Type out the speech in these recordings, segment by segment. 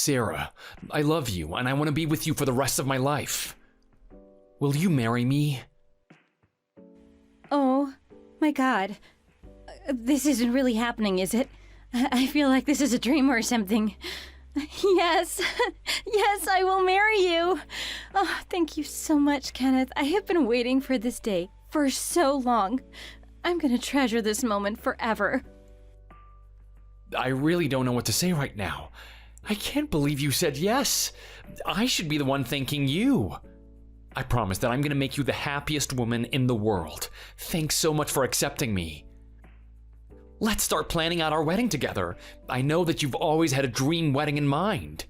Sarah, I love you and I want to be with you for the rest of my life. Will you marry me? Oh, my God. This isn't really happening, is it? I feel like this is a dream or something. Yes, yes, I will marry you. Oh, thank you so much, Kenneth. I have been waiting for this day for so long. I'm gonna treasure this moment forever. I really don't know what to say right now. I can't believe you said yes. I should be the one thanking you. I promise that I'm gonna make you the happiest woman in the world. Thanks so much for accepting me. Let's start planning out our wedding together. I know that you've always had a dream wedding in mind.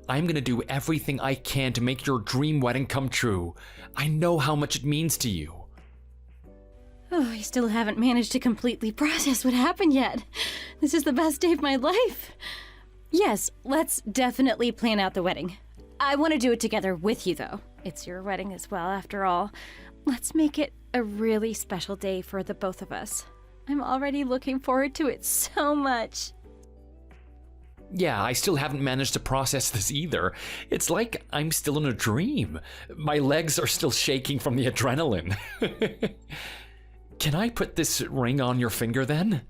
I'm gonna do everything I can to make your dream wedding come true. I know how much it means to you. Oh, I still haven't managed to completely process what happened yet. This is the best day of my life. Yes, let's definitely plan out the wedding. I want to do it together with you, though. It's your wedding as well, after all. Let's make it a really special day for the both of us. I'm already looking forward to it so much. Yeah, I still haven't managed to process this either. It's like I'm still in a dream. My legs are still shaking from the adrenaline. Can I put this ring on your finger then?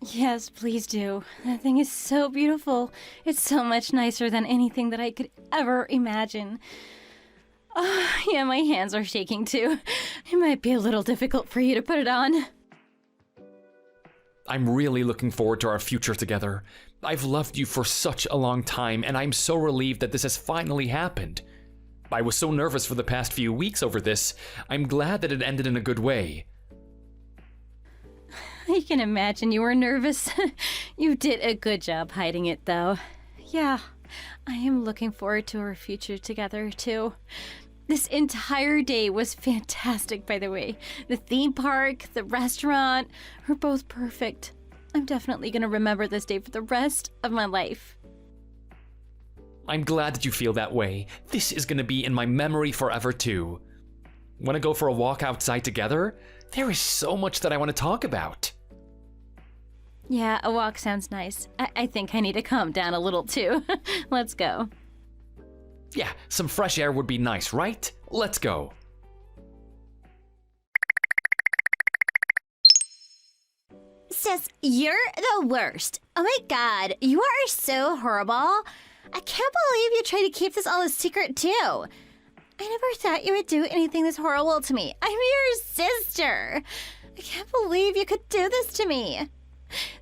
Yes, please do. That thing is so beautiful. It's so much nicer than anything that I could ever imagine. Oh, yeah, my hands are shaking too. It might be a little difficult for you to put it on. I'm really looking forward to our future together. I've loved you for such a long time, and I'm so relieved that this has finally happened. I was so nervous for the past few weeks over this. I'm glad that it ended in a good way. I can imagine you were nervous. You did a good job hiding it, though. Yeah, I am looking forward to our future together, too. This entire day was fantastic, by the way. The theme park, the restaurant, were both perfect. I'm definitely going to remember this day for the rest of my life. I'm glad that you feel that way. This is going to be in my memory forever, too. Want to go for a walk outside together? There is so much that I want to talk about. Yeah, a walk sounds nice. I think I need to calm down a little, too. Let's go. Yeah, some fresh air would be nice, right? Let's go. Sis, you're the worst. Oh my God, you are so horrible. I can't believe you tried to keep this all a secret, too. I never thought you would do anything this horrible to me. I'm your sister. I can't believe you could do this to me.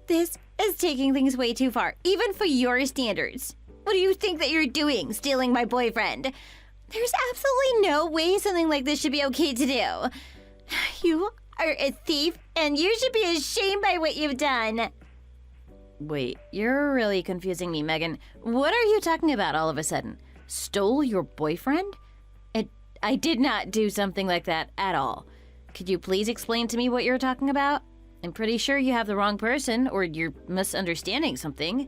This is taking things way too far, even for your standards. What do you think that you're doing, stealing my boyfriend? There's absolutely no way something like this should be okay to do. You are a thief, and you should be ashamed by what you've done. Wait, you're really confusing me, Megan. What are you talking about all of a sudden? Stole your boyfriend? I did not do something like that at all. Could you please explain to me what you're talking about? I'm pretty sure you have the wrong person, or you're misunderstanding something.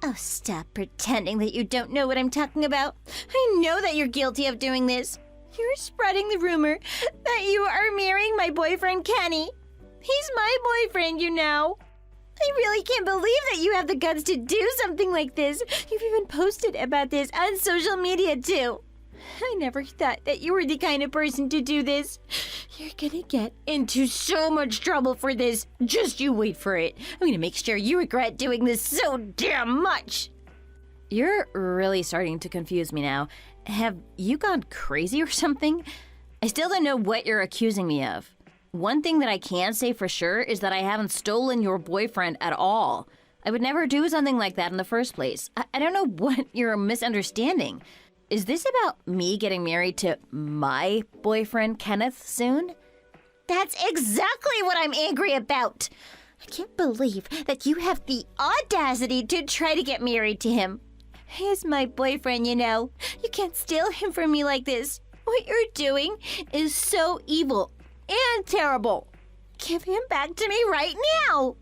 Oh, stop pretending that you don't know what I'm talking about. I know that you're guilty of doing this. You're spreading the rumor that you are marrying my boyfriend, Kenny. He's my boyfriend, you know. I really can't believe that you have the guts to do something like this. You've even posted about this on social media, too. I never thought that you were the kind of person to do this. You're gonna get into so much trouble for this. Just you wait for it. I'm gonna make sure you regret doing this so damn much. You're really starting to confuse me now. Have you gone crazy or something? I still don't know what you're accusing me of. One thing that I can say for sure is that I haven't stolen your boyfriend at all. I would never do something like that in the first place. I don't know what you're misunderstanding. Is this about me getting married to my boyfriend, Kenneth, soon? That's exactly what I'm angry about. I can't believe that you have the audacity to try to get married to him. He's my boyfriend, you know. You can't steal him from me like this. What you're doing is so evil and terrible. Give him back to me right now.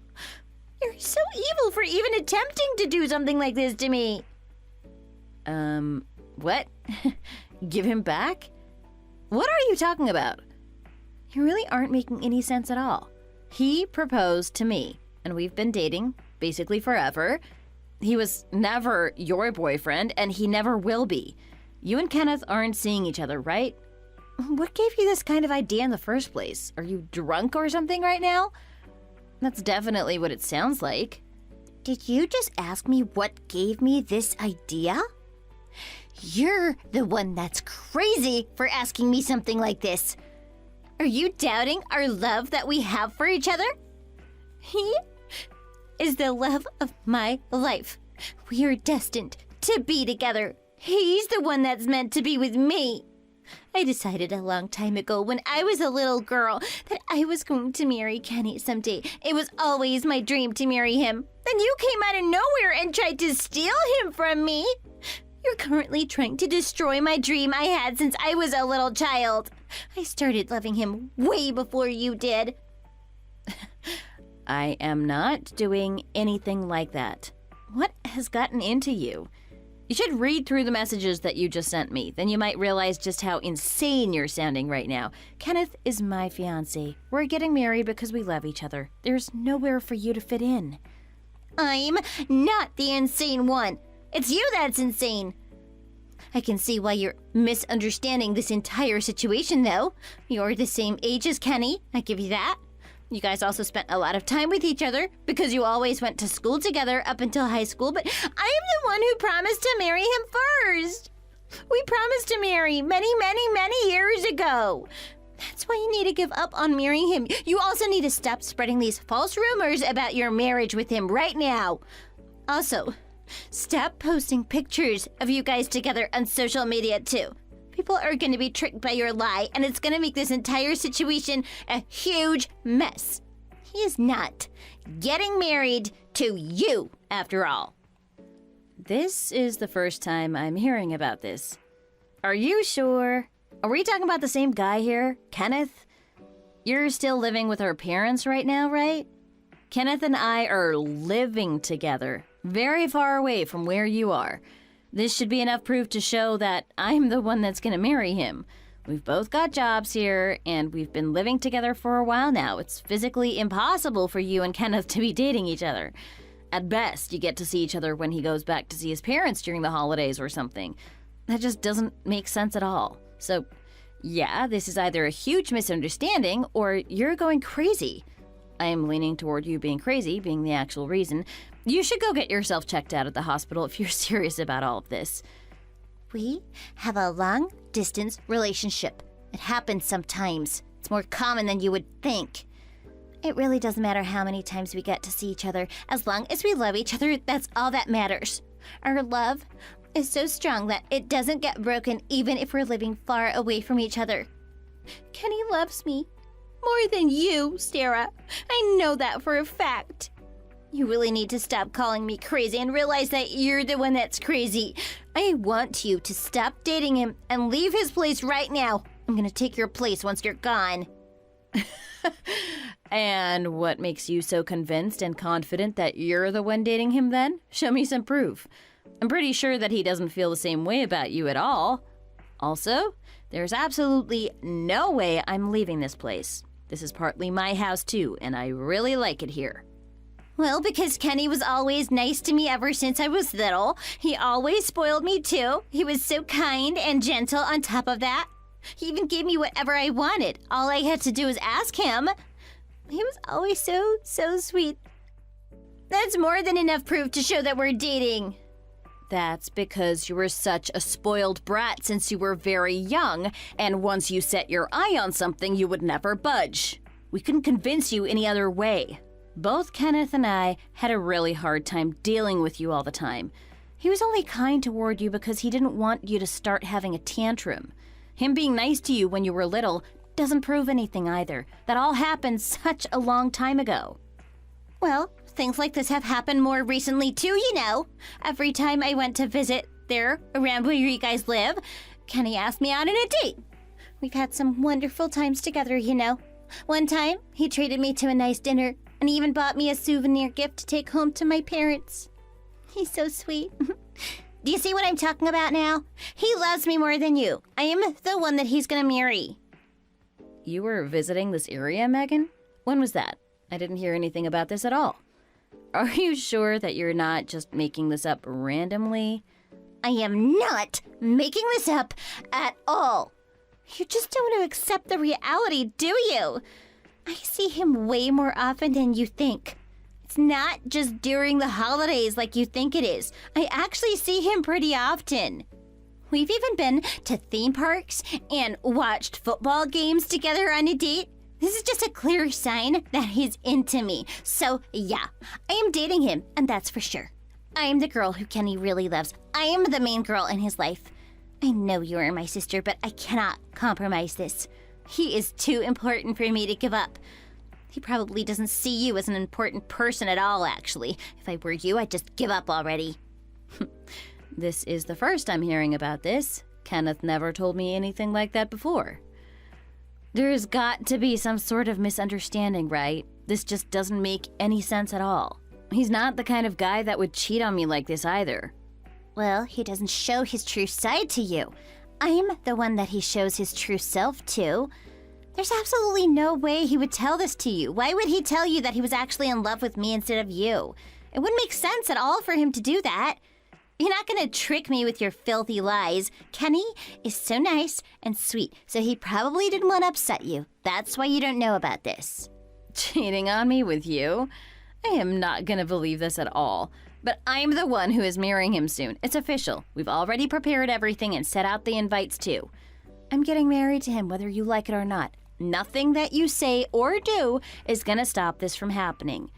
You're so evil for even attempting to do something like this to me. What? Give him back? What are you talking about? You really aren't making any sense at all. He proposed to me, and we've been dating, basically forever. He was never your boyfriend, and he never will be. You and Kenneth aren't seeing each other, right? What gave you this kind of idea in the first place? Are you drunk or something right now? That's definitely what it sounds like. Did you just ask me what gave me this idea? You're the one that's crazy for asking me something like this. Are you doubting our love that we have for each other? He is the love of my life. We are destined to be together. He's the one that's meant to be with me. I decided a long time ago when I was a little girl that I was going to marry Kenny someday. It was always my dream to marry him. Then you came out of nowhere and tried to steal him from me. You're currently trying to destroy my dream I had since I was a little child. I started loving him way before you did. I am not doing anything like that. What has gotten into you? You should read through the messages that you just sent me. Then you might realize just how insane you're sounding right now. Kenneth is my fiancé. We're getting married because we love each other. There's nowhere for you to fit in. I'm not the insane one. It's you that's insane. I can see why you're misunderstanding this entire situation, though. You're the same age as Kenny. I give you that. You guys also spent a lot of time with each other because you always went to school together up until high school, but I am the one who promised to marry him first. We promised to marry many, many, many years ago. That's why you need to give up on marrying him. You also need to stop spreading these false rumors about your marriage with him right now. Also, stop posting pictures of you guys together on social media too. People are going to be tricked by your lie, and it's going to make this entire situation a huge mess. He is not getting married to you, after all. This is the first time I'm hearing about this. Are you sure? Are we talking about the same guy here? Kenneth? You're still living with our parents right now, right? Kenneth and I are living together, very far away from where you are. This should be enough proof to show that I'm the one that's going to marry him. We've both got jobs here, and we've been living together for a while now. It's physically impossible for you and Kenneth to be dating each other. At best, you get to see each other when he goes back to see his parents during the holidays or something. That just doesn't make sense at all. So, yeah, this is either a huge misunderstanding or you're going crazy. I am leaning toward you being crazy being the actual reason. You should go get yourself checked out at the hospital if you're serious about all of this. We have a long-distance relationship. It happens sometimes. It's more common than you would think. It really doesn't matter how many times we get to see each other. As long as we love each other, that's all that matters. Our love is so strong that it doesn't get broken even if we're living far away from each other. Kenny loves me more than you, Sarah. I know that for a fact. You really need to stop calling me crazy and realize that you're the one that's crazy. I want you to stop dating him and leave his place right now. I'm gonna take your place once you're gone. And what makes you so convinced and confident that you're the one dating him then? Show me some proof. I'm pretty sure that he doesn't feel the same way about you at all. Also, there's absolutely no way I'm leaving this place. This is partly my house too, and I really like it here. Well, because Kenny was always nice to me ever since I was little. He always spoiled me too. He was so kind and gentle on top of that. He even gave me whatever I wanted. All I had to do was ask him. He was always so sweet. That's more than enough proof to show that we're dating. That's because you were such a spoiled brat since you were very young, and once you set your eye on something, you would never budge. We couldn't convince you any other way. Both Kenneth and I had a really hard time dealing with you all the time. He was only kind toward you because he didn't want you to start having a tantrum. Him being nice to you when you were little doesn't prove anything either. That all happened such a long time ago. Well, things like this have happened more recently too, you know. Every time I went to visit there around where you guys live, Kenny asked me out on a date. We've had some wonderful times together, you know. One time, he treated me to a nice dinner and he even bought me a souvenir gift to take home to my parents. He's so sweet. Do you see what I'm talking about now? He loves me more than you. I am the one that he's gonna marry. You were visiting this area, Megan? When was that? I didn't hear anything about this at all. Are you sure that you're not just making this up randomly? I am not making this up at all. You just don't want to accept the reality, do you? I see him way more often than you think. It's not just during the holidays like you think it is. I actually see him pretty often. We've even been to theme parks and watched football games together on a date. This is just a clear sign that he's into me. So, yeah, I am dating him, and that's for sure. I am the girl who Kenny really loves. I am the main girl in his life. I know you are my sister, but I cannot compromise this. He is too important for me to give up. He probably doesn't see you as an important person at all, actually. If I were you, I'd just give up already. This is the first I'm hearing about this. Kenneth never told me anything like that before. There's got to be some sort of misunderstanding, right? This just doesn't make any sense at all. He's not the kind of guy that would cheat on me like this either. Well, he doesn't show his true side to you. I'm the one that he shows his true self to. There's absolutely no way he would tell this to you. Why would he tell you that he was actually in love with me instead of you? It wouldn't make sense at all for him to do that. You're not gonna trick me with your filthy lies. Kenny is so nice and sweet, so he probably didn't want to upset you. That's why you don't know about this. Cheating on me with you? I am not gonna believe this at all. But I'm the one who is marrying him soon. It's official. We've already prepared everything and set out the invites too. I'm getting married to him whether you like it or not. Nothing that you say or do is gonna stop this from happening.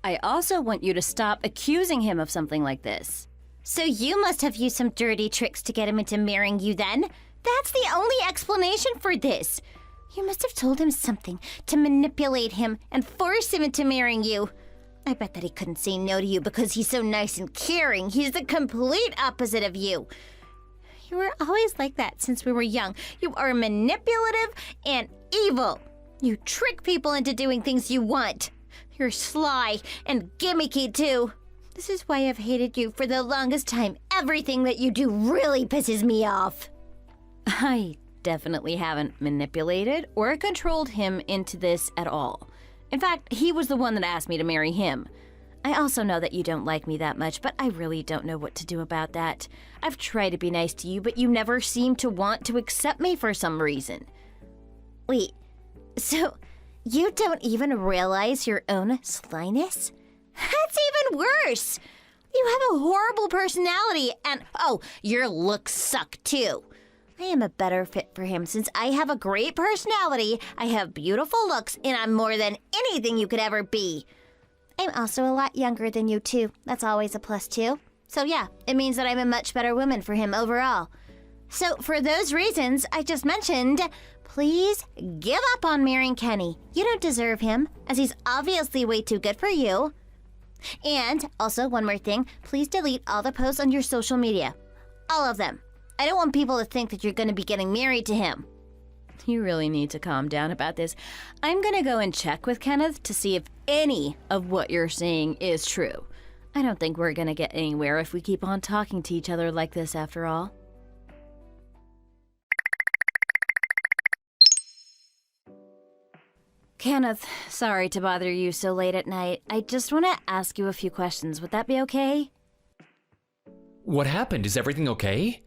I also want you to stop accusing him of something like this. So you must have used some dirty tricks to get him into marrying you then? That's the only explanation for this. You must have told him something to manipulate him and force him into marrying you. I bet that he couldn't say no to you because he's so nice and caring. He's the complete opposite of you. You were always like that since we were young. You are manipulative and evil. You trick people into doing things you want. You're sly and gimmicky too. This is why I've hated you for the longest time. Everything that you do really pisses me off. I definitely haven't manipulated or controlled him into this at all. In fact, he was the one that asked me to marry him. I also know that you don't like me that much, but I really don't know what to do about that. I've tried to be nice to you, but you never seem to want to accept me for some reason. Wait, so you don't even realize your own slyness? That's even worse. You have a horrible personality and, oh, your looks suck too. I am a better fit for him since I have a great personality, I have beautiful looks, and I'm more than anything you could ever be. I'm also a lot younger than you too. That's always a plus too. So yeah, it means that I'm a much better woman for him overall. So for those reasons I just mentioned, please give up on marrying Kenny. You don't deserve him, as he's obviously way too good for you. And also, one more thing, please delete all the posts on your social media. All of them. I don't want people to think that you're going to be getting married to him. You really need to calm down about this. I'm gonna go and check with Kenneth to see if any of what you're saying is true. I don't think we're gonna get anywhere if we keep on talking to each other like this after all. Kenneth, sorry to bother you so late at night. I just want to ask you a few questions. Would that be okay? What happened? Is everything okay?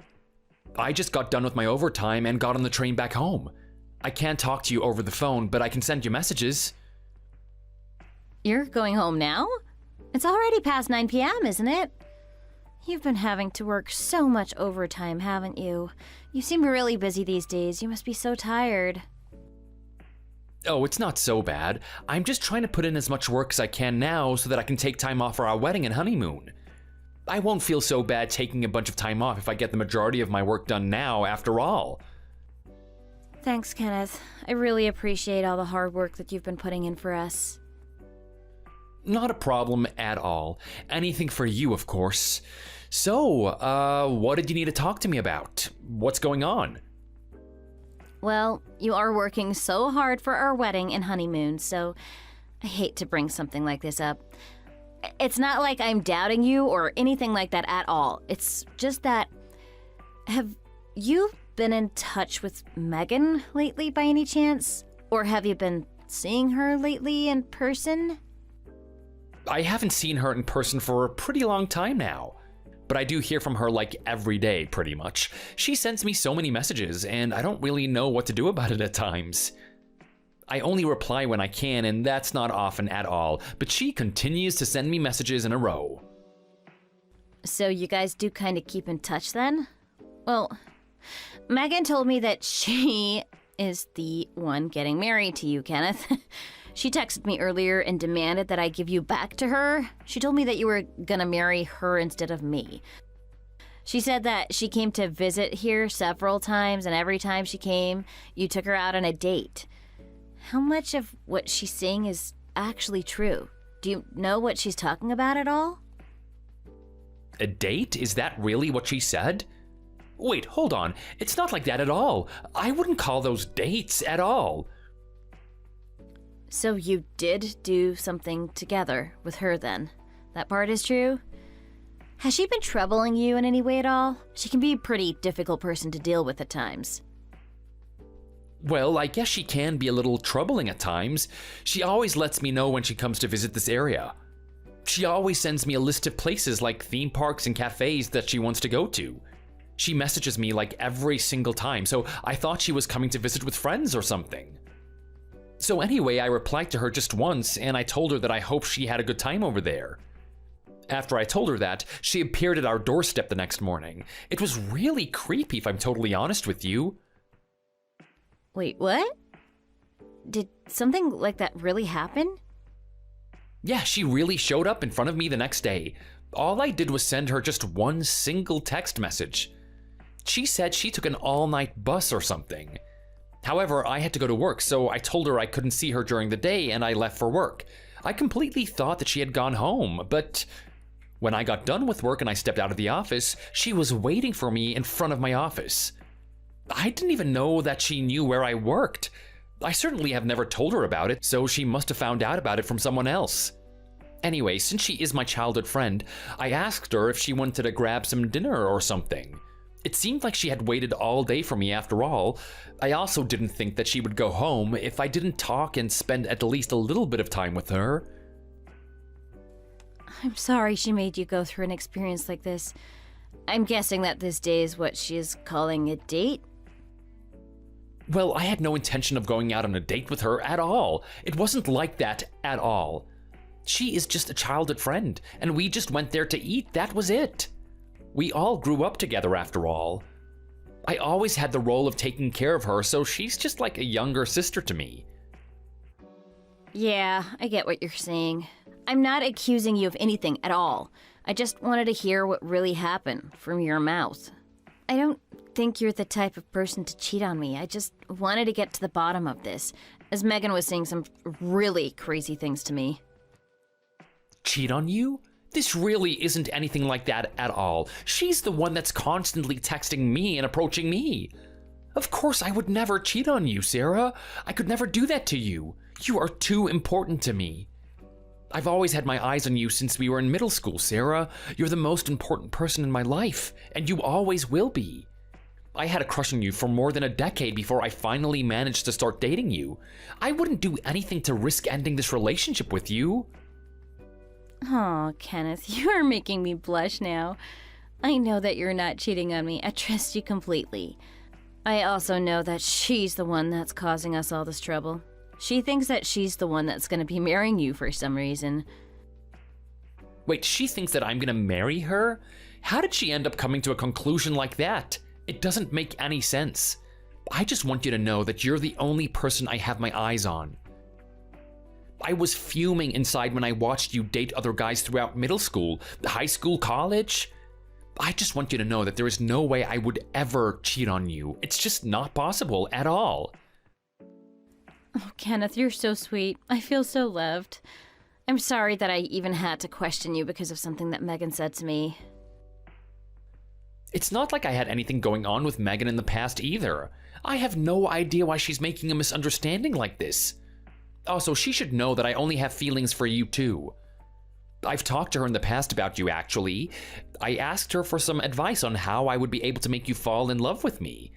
I just got done with my overtime and got on the train back home. I can't talk to you over the phone, but I can send you messages. You're going home now? It's already past 9 p.m., isn't it? You've been having to work so much overtime, haven't you? You seem really busy these days. You must be so tired. Oh, it's not so bad. I'm just trying to put in as much work as I can now so that I can take time off for our wedding and honeymoon. I won't feel so bad taking a bunch of time off if I get the majority of my work done now, after all. Thanks, Kenneth. I really appreciate all the hard work that you've been putting in for us. Not a problem at all. Anything for you, of course. So, what did you need to talk to me about? What's going on? Well, you are working so hard for our wedding and honeymoon, so I hate to bring something like this up. It's not like I'm doubting you or anything like that at all. It's just that, have you been in touch with Megan lately by any chance? Or have you been seeing her lately in person? I haven't seen her in person for a pretty long time now. But I do hear from her like every day, pretty much. She sends me so many messages, and I don't really know what to do about it at times. I only reply when I can, and that's not often at all, but she continues to send me messages in a row. So you guys do kind of keep in touch then? Well, Megan told me that she is the one getting married to you, Kenneth. She texted me earlier and demanded that I give you back to her. She told me that you were gonna marry her instead of me. She said that she came to visit here several times, and every time she came, you took her out on a date. How much of what she's saying is actually true? Do you know what she's talking about at all? A date? Is that really what she said? Wait, hold on. It's not like that at all. I wouldn't call those dates at all. So you did do something together with her then? That part is true? Has she been troubling you in any way at all? She can be a pretty difficult person to deal with at times. Well, I guess she can be a little troubling at times. She always lets me know when she comes to visit this area. She always sends me a list of places like theme parks and cafes that she wants to go to. She messages me like every single time, so I thought she was coming to visit with friends or something. So anyway, I replied to her just once, and I told her that I hope she had a good time over there. After I told her that, she appeared at our doorstep the next morning. It was really creepy, if I'm totally honest with you. Wait, what? Did something like that really happen? Yeah, she really showed up in front of me the next day. All I did was send her just one single text message. She said she took an all-night bus or something. However, I had to go to work, so I told her I couldn't see her during the day and I left for work. I completely thought that she had gone home, but when I got done with work and I stepped out of the office, she was waiting for me in front of my office. I didn't even know that she knew where I worked. I certainly have never told her about it, so she must have found out about it from someone else. Anyway, since she is my childhood friend, I asked her if she wanted to grab some dinner or something. It seemed like she had waited all day for me after all. I also didn't think that she would go home if I didn't talk and spend at least a little bit of time with her. I'm sorry she made you go through an experience like this. I'm guessing that this day is what she is calling a date? Well, I had no intention of going out on a date with her at all. It wasn't like that at all. She is just a childhood friend, and we just went there to eat, that was it. We all grew up together after all. I always had the role of taking care of her, so she's just like a younger sister to me. Yeah, I get what you're saying. I'm not accusing you of anything at all. I just wanted to hear what really happened from your mouth. I don't think you're the type of person to cheat on me. I just wanted to get to the bottom of this, as Megan was saying some really crazy things to me. Cheat on you? This really isn't anything like that at all. She's the one that's constantly texting me and approaching me. Of course I would never cheat on you, Sarah. I could never do that to you. You are too important to me. I've always had my eyes on you since we were in middle school, Sarah. You're the most important person in my life, and you always will be. I had a crush on you for more than a decade before I finally managed to start dating you. I wouldn't do anything to risk ending this relationship with you. Oh, Kenneth, you are making me blush now. I know that you're not cheating on me. I trust you completely. I also know that she's the one that's causing us all this trouble. She thinks that she's the one that's going to be marrying you for some reason. Wait, she thinks that I'm gonna marry her? How did she end up coming to a conclusion like that? It doesn't make any sense. I just want you to know that you're the only person I have my eyes on. I was fuming inside when I watched you date other guys throughout middle school, high school, college. I just want you to know that there is no way I would ever cheat on you. It's just not possible at all. Oh, Kenneth, you're so sweet. I feel so loved. I'm sorry that I even had to question you because of something that Megan said to me. It's not like I had anything going on with Megan in the past either. I have no idea why she's making a misunderstanding like this. Also, she should know that I only have feelings for you too. I've talked to her in the past about you, actually. I asked her for some advice on how I would be able to make you fall in love with me.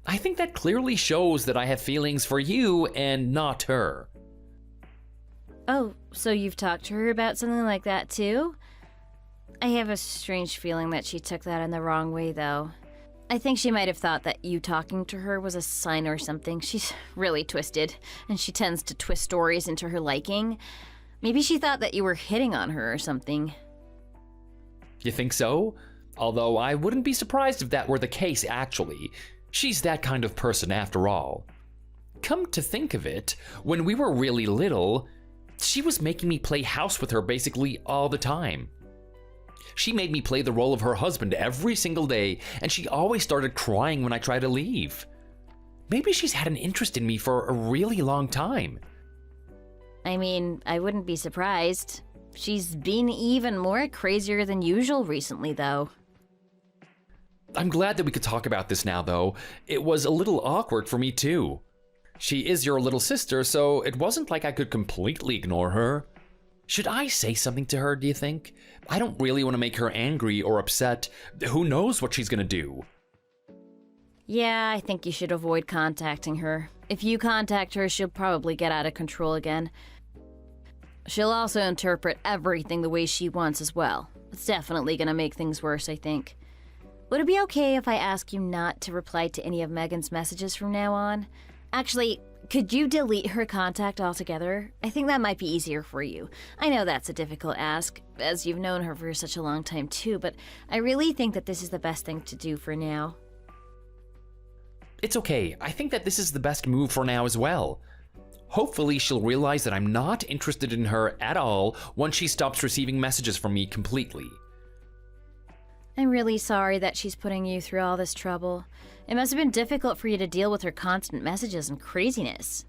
I think that clearly shows that I have feelings for you and not her. Oh, so you've talked to her about something like that too? I have a strange feeling that she took that in the wrong way, though. I think she might have thought that you talking to her was a sign or something. She's really twisted, and she tends to twist stories into her liking. Maybe she thought that you were hitting on her or something. You think so? Although I wouldn't be surprised if that were the case, actually. She's that kind of person after all. Come to think of it, when we were really little, she was making me play house with her basically all the time. She made me play the role of her husband every single day, and she always started crying when I tried to leave. Maybe she's had an interest in me for a really long time. I mean, I wouldn't be surprised. She's been even more crazier than usual recently, though. I'm glad that we could talk about this now, though. It was a little awkward for me, too. She is your little sister, so it wasn't like I could completely ignore her. Should I say something to her, do you think? I don't really want to make her angry or upset. Who knows what she's gonna do? Yeah, I think you should avoid contacting her. If you contact her, she'll probably get out of control again. She'll also interpret everything the way she wants as well. It's definitely gonna make things worse, I think. Would it be okay if I ask you not to reply to any of Megan's messages from now on? Actually, could you delete her contact altogether? I think that might be easier for you. I know that's a difficult ask, as you've known her for such a long time too, but I really think that this is the best thing to do for now. It's okay. I think that this is the best move for now as well. Hopefully she'll realize that I'm not interested in her at all once she stops receiving messages from me completely. I'm really sorry that she's putting you through all this trouble. It must have been difficult for you to deal with her constant messages and craziness.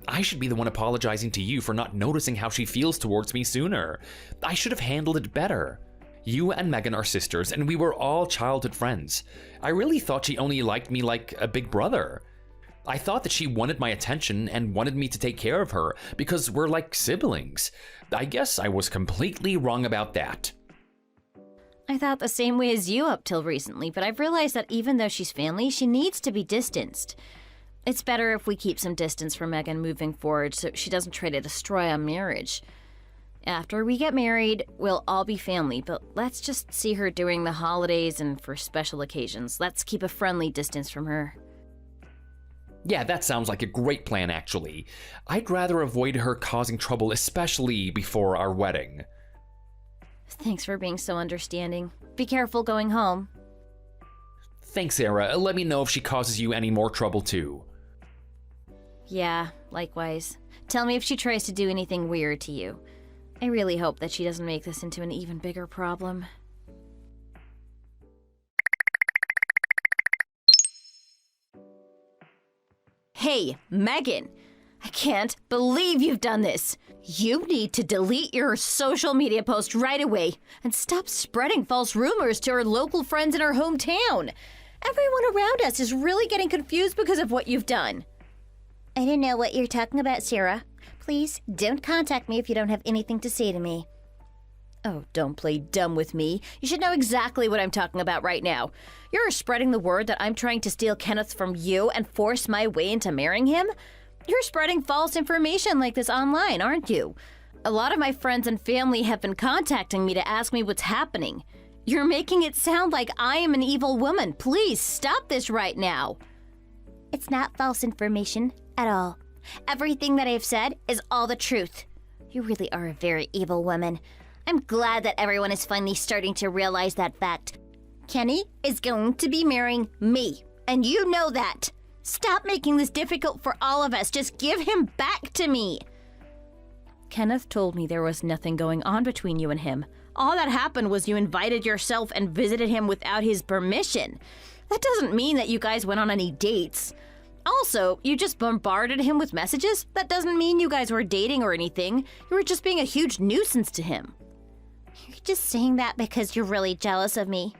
I should be the one apologizing to you for not noticing how she feels towards me sooner. I should have handled it better. You and Megan are sisters, and we were all childhood friends. I really thought she only liked me like a big brother. I thought that she wanted my attention and wanted me to take care of her because we're like siblings. I guess I was completely wrong about that. I thought the same way as you up till recently, but I've realized that even though she's family, she needs to be distanced. It's better if we keep some distance from Megan moving forward so she doesn't try to destroy our marriage. After we get married, we'll all be family, but let's just see her during the holidays and for special occasions. Let's keep a friendly distance from her. Yeah, that sounds like a great plan, actually. I'd rather avoid her causing trouble, especially before our wedding. Thanks for being so understanding. Be careful going home. Thanks, Sarah. Let me know if she causes you any more trouble, too. Yeah, likewise. Tell me if she tries to do anything weird to you. I really hope that she doesn't make this into an even bigger problem. Hey, Megan! I can't believe you've done this! You need to delete your social media post right away and stop spreading false rumors to our local friends in our hometown. Everyone around us is really getting confused because of what you've done. I don't know what you're talking about, Sarah. Please don't contact me if you don't have anything to say to me. Oh, don't play dumb with me. You should know exactly what I'm talking about right now. You're spreading the word that I'm trying to steal Kenneth from you and force my way into marrying him? You're spreading false information like this online, aren't you? A lot of my friends and family have been contacting me to ask me what's happening. You're making it sound like I am an evil woman. Please stop this right now. It's not false information at all. Everything that I've said is all the truth. You really are a very evil woman. I'm glad that everyone is finally starting to realize that fact. Kenny is going to be marrying me, and you know that. Stop making this difficult for all of us. Just give him back to me. Kenneth told me there was nothing going on between you and him. All that happened was you invited yourself and visited him without his permission. That doesn't mean that you guys went on any dates. Also, you just bombarded him with messages. That doesn't mean you guys were dating or anything. You were just being a huge nuisance to him. You're just saying that because you're really jealous of me.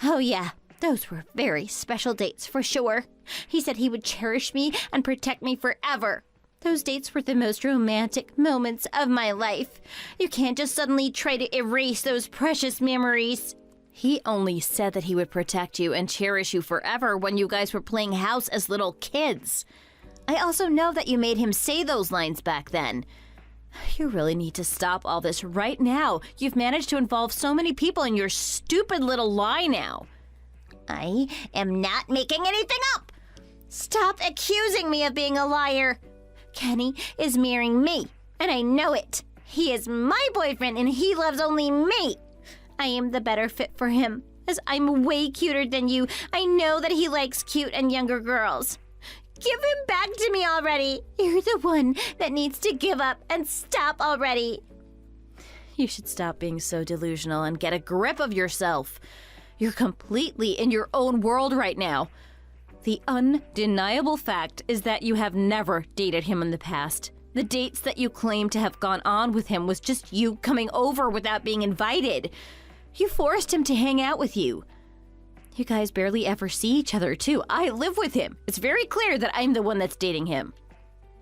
Oh yeah, those were very special dates for sure. He said he would cherish me and protect me forever. Those dates were the most romantic moments of my life. You can't just suddenly try to erase those precious memories. He only said that he would protect you and cherish you forever when you guys were playing house as little kids. I also know that you made him say those lines back then. You really need to stop all this right now. You've managed to involve so many people in your stupid little lie now. I am not making anything up. Stop accusing me of being a liar. Kenny is marrying me, and I know it. He is my boyfriend, and he loves only me. I am the better fit for him, as I'm way cuter than you. I know that he likes cute and younger girls. Give him back to me already. You're the one that needs to give up and stop already. You should stop being so delusional and get a grip of yourself. You're completely in your own world right now. The undeniable fact is that you have never dated him in the past. The dates that you claim to have gone on with him was just you coming over without being invited. You forced him to hang out with you. You guys barely ever see each other, too. I live with him. It's very clear that I'm the one that's dating him.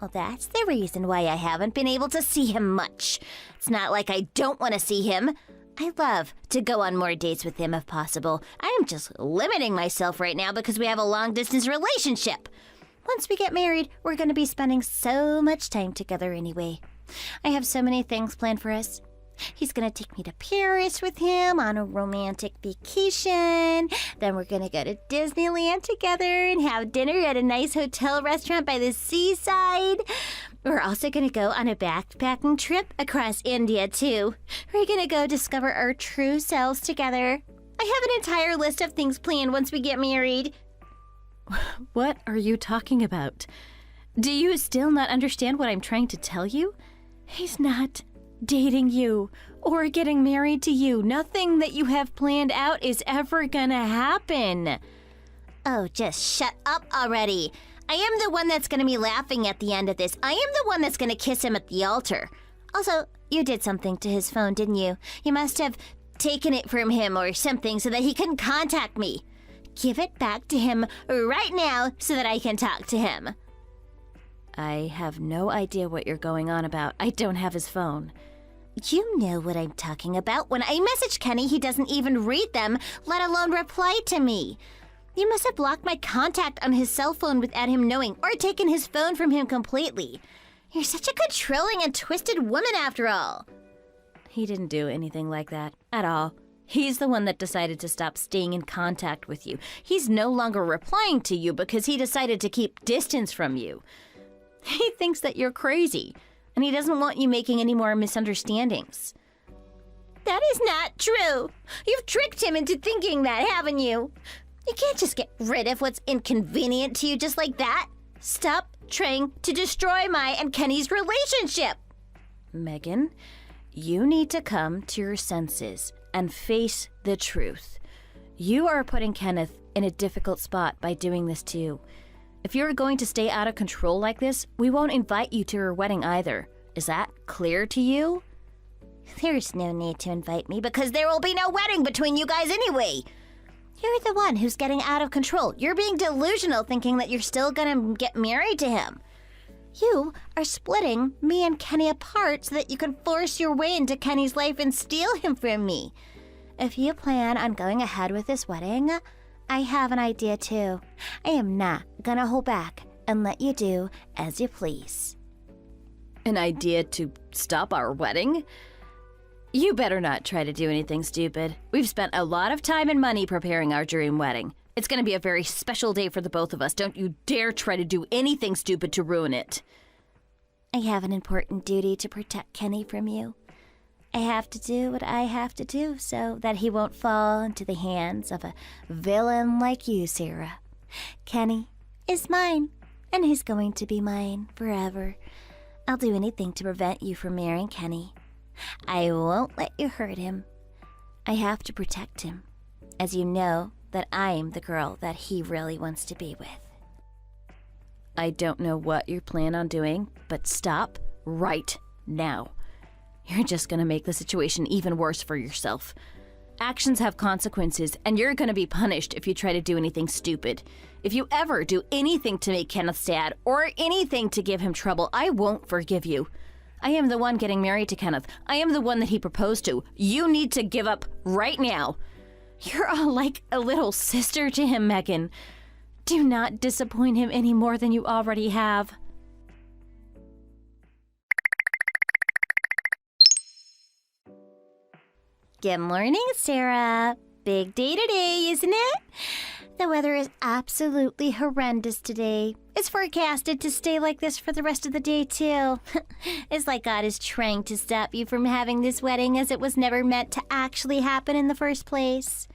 Well, that's the reason why I haven't been able to see him much. It's not like I don't want to see him. I love to go on more dates with him if possible. I am just limiting myself right now because we have a long-distance relationship. Once we get married, we're going to be spending so much time together anyway. I have so many things planned for us. He's going to take me to Paris with him on a romantic vacation. Then we're going to go to Disneyland together and have dinner at a nice hotel restaurant by the seaside. We're also going to go on a backpacking trip across India, too. We're going to go discover our true selves together. I have an entire list of things planned once we get married. What are you talking about? Do you still not understand what I'm trying to tell you? He's not dating you or getting married to you. Nothing that you have planned out is ever gonna happen. Oh, just shut up already. I am the one that's going to be laughing at the end of this. I am the one that's going to kiss him at the altar. Also, you did something to his phone, didn't you? You must have taken it from him or something so that he couldn't contact me. Give it back to him right now so that I can talk to him. I have no idea what you're going on about. I don't have his phone. You know what I'm talking about. When I message Kenny, he doesn't even read them, let alone reply to me. You must have blocked my contact on his cell phone without him knowing, or taken his phone from him completely. You're such a controlling and twisted woman after all. He didn't do anything like that at all. He's the one that decided to stop staying in contact with you. He's no longer replying to you because he decided to keep distance from you. He thinks that you're crazy, and he doesn't want you making any more misunderstandings. That is not true. You've tricked him into thinking that, haven't you? You can't just get rid of what's inconvenient to you just like that. Stop trying to destroy my and Kenny's relationship. Megan, you need to come to your senses and face the truth. You are putting Kenneth in a difficult spot by doing this too. If you're going to stay out of control like this, we won't invite you to your wedding either. Is that clear to you? There's no need to invite me because there will be no wedding between you guys anyway. You're the one who's getting out of control. You're being delusional thinking that you're still gonna get married to him. You are splitting me and Kenny apart so that you can force your way into Kenny's life and steal him from me. If you plan on going ahead with this wedding, I have an idea too. I am not gonna hold back and let you do as you please. An idea to stop our wedding? You better not try to do anything stupid. We've spent a lot of time and money preparing our dream wedding. It's going to be a very special day for the both of us. Don't you dare try to do anything stupid to ruin it. I have an important duty to protect Kenny from you. I have to do what I have to do so that he won't fall into the hands of a villain like you, Sarah. Kenny is mine, and he's going to be mine forever. I'll do anything to prevent you from marrying Kenny. I won't let you hurt him. I have to protect him, as you know that I'm the girl that he really wants to be with. I don't know what you plan on doing, but stop right now. You're just gonna make the situation even worse for yourself. Actions have consequences, and you're gonna be punished if you try to do anything stupid. If you ever do anything to make Kenneth sad, or anything to give him trouble, I won't forgive you. I am the one getting married to Kenneth. I am the one that he proposed to. You need to give up right now. You're all like a little sister to him, Megan. Do not disappoint him any more than you already have. Good morning, Sarah. Big day today, isn't it? The weather is absolutely horrendous today. It's forecasted to stay like this for the rest of the day, too. It's like God is trying to stop you from having this wedding as it was never meant to actually happen in the first place.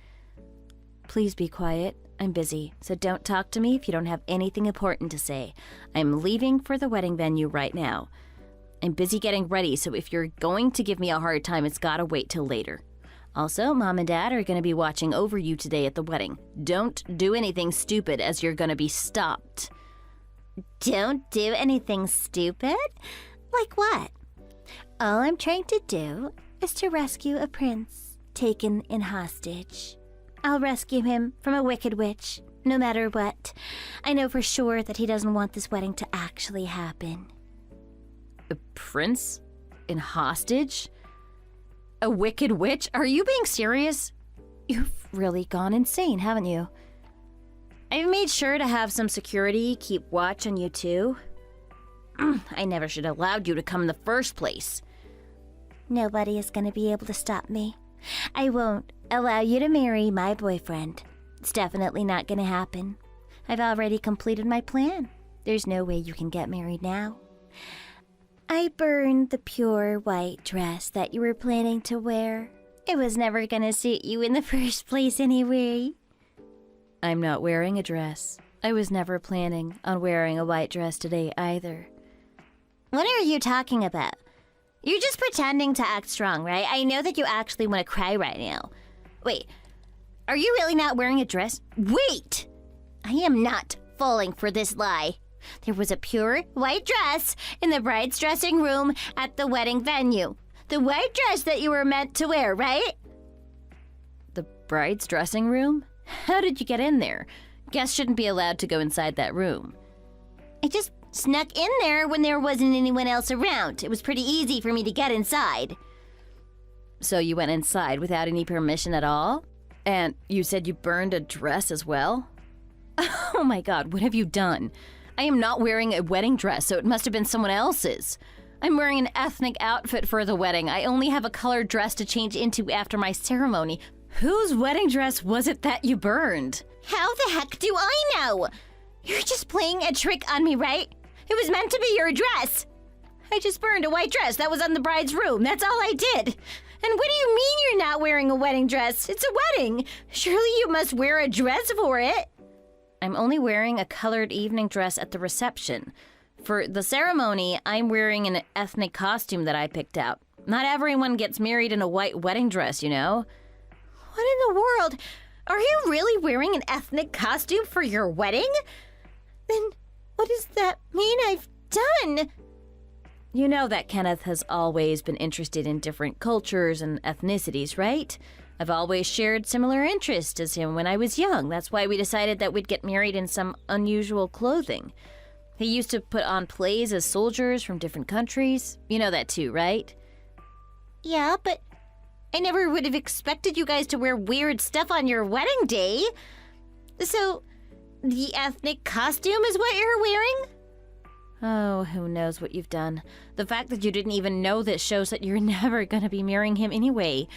Please be quiet. I'm busy, so don't talk to me if you don't have anything important to say. I'm leaving for the wedding venue right now. I'm busy getting ready, so if you're going to give me a hard time, it's gotta wait till later. Also, Mom and Dad are gonna be watching over you today at the wedding. Don't do anything stupid as you're gonna be stopped. Don't do anything stupid? Like what? All I'm trying to do is to rescue a prince taken in hostage. I'll rescue him from a wicked witch, no matter what. I know for sure that he doesn't want this wedding to actually happen. A prince? In hostage? A wicked witch? Are you being serious? You've really gone insane, haven't you? I've made sure to have some security keep watch on you too. I never should have allowed you to come in the first place. Nobody is going to be able to stop me. I won't allow you to marry my boyfriend. It's definitely not going to happen. I've already completed my plan. There's no way you can get married now. I burned the pure white dress that you were planning to wear. It was never going to suit you in the first place anyway. I'm not wearing a dress. I was never planning on wearing a white dress today either. What are you talking about? You're just pretending to act strong, right? I know that you actually want to cry right now. Wait, are you really not wearing a dress? Wait! I am not falling for this lie. There was a pure white dress in the bride's dressing room at the wedding venue. The white dress that you were meant to wear, right? The bride's dressing room? How did you get in there? Guests shouldn't be allowed to go inside that room. I just snuck in there when there wasn't anyone else around. It was pretty easy for me to get inside. So you went inside without any permission at all? And you said you burned a dress as well? Oh my God, what have you done? I am not wearing a wedding dress, so it must have been someone else's. I'm wearing an ethnic outfit for the wedding. I only have a colored dress to change into after my ceremony. Whose wedding dress was it that you burned? How the heck do I know? You're just playing a trick on me, right? It was meant to be your dress. I just burned a white dress that was on the bride's room. That's all I did. And what do you mean you're not wearing a wedding dress? It's a wedding. Surely you must wear a dress for it. I'm only wearing a colored evening dress at the reception. For the ceremony, I'm wearing an ethnic costume that I picked out. Not everyone gets married in a white wedding dress, you know? What in the world? Are you really wearing an ethnic costume for your wedding? Then what does that mean I've done? You know that Kenneth has always been interested in different cultures and ethnicities, right? I've always shared similar interests as him when I was young. That's why we decided that we'd get married in some unusual clothing. He used to put on plays as soldiers from different countries. You know that too, right? Yeah, but I never would have expected you guys to wear weird stuff on your wedding day. So, the ethnic costume is what you're wearing? Oh, who knows what you've done. The fact that you didn't even know this shows that you're never gonna be marrying him anyway.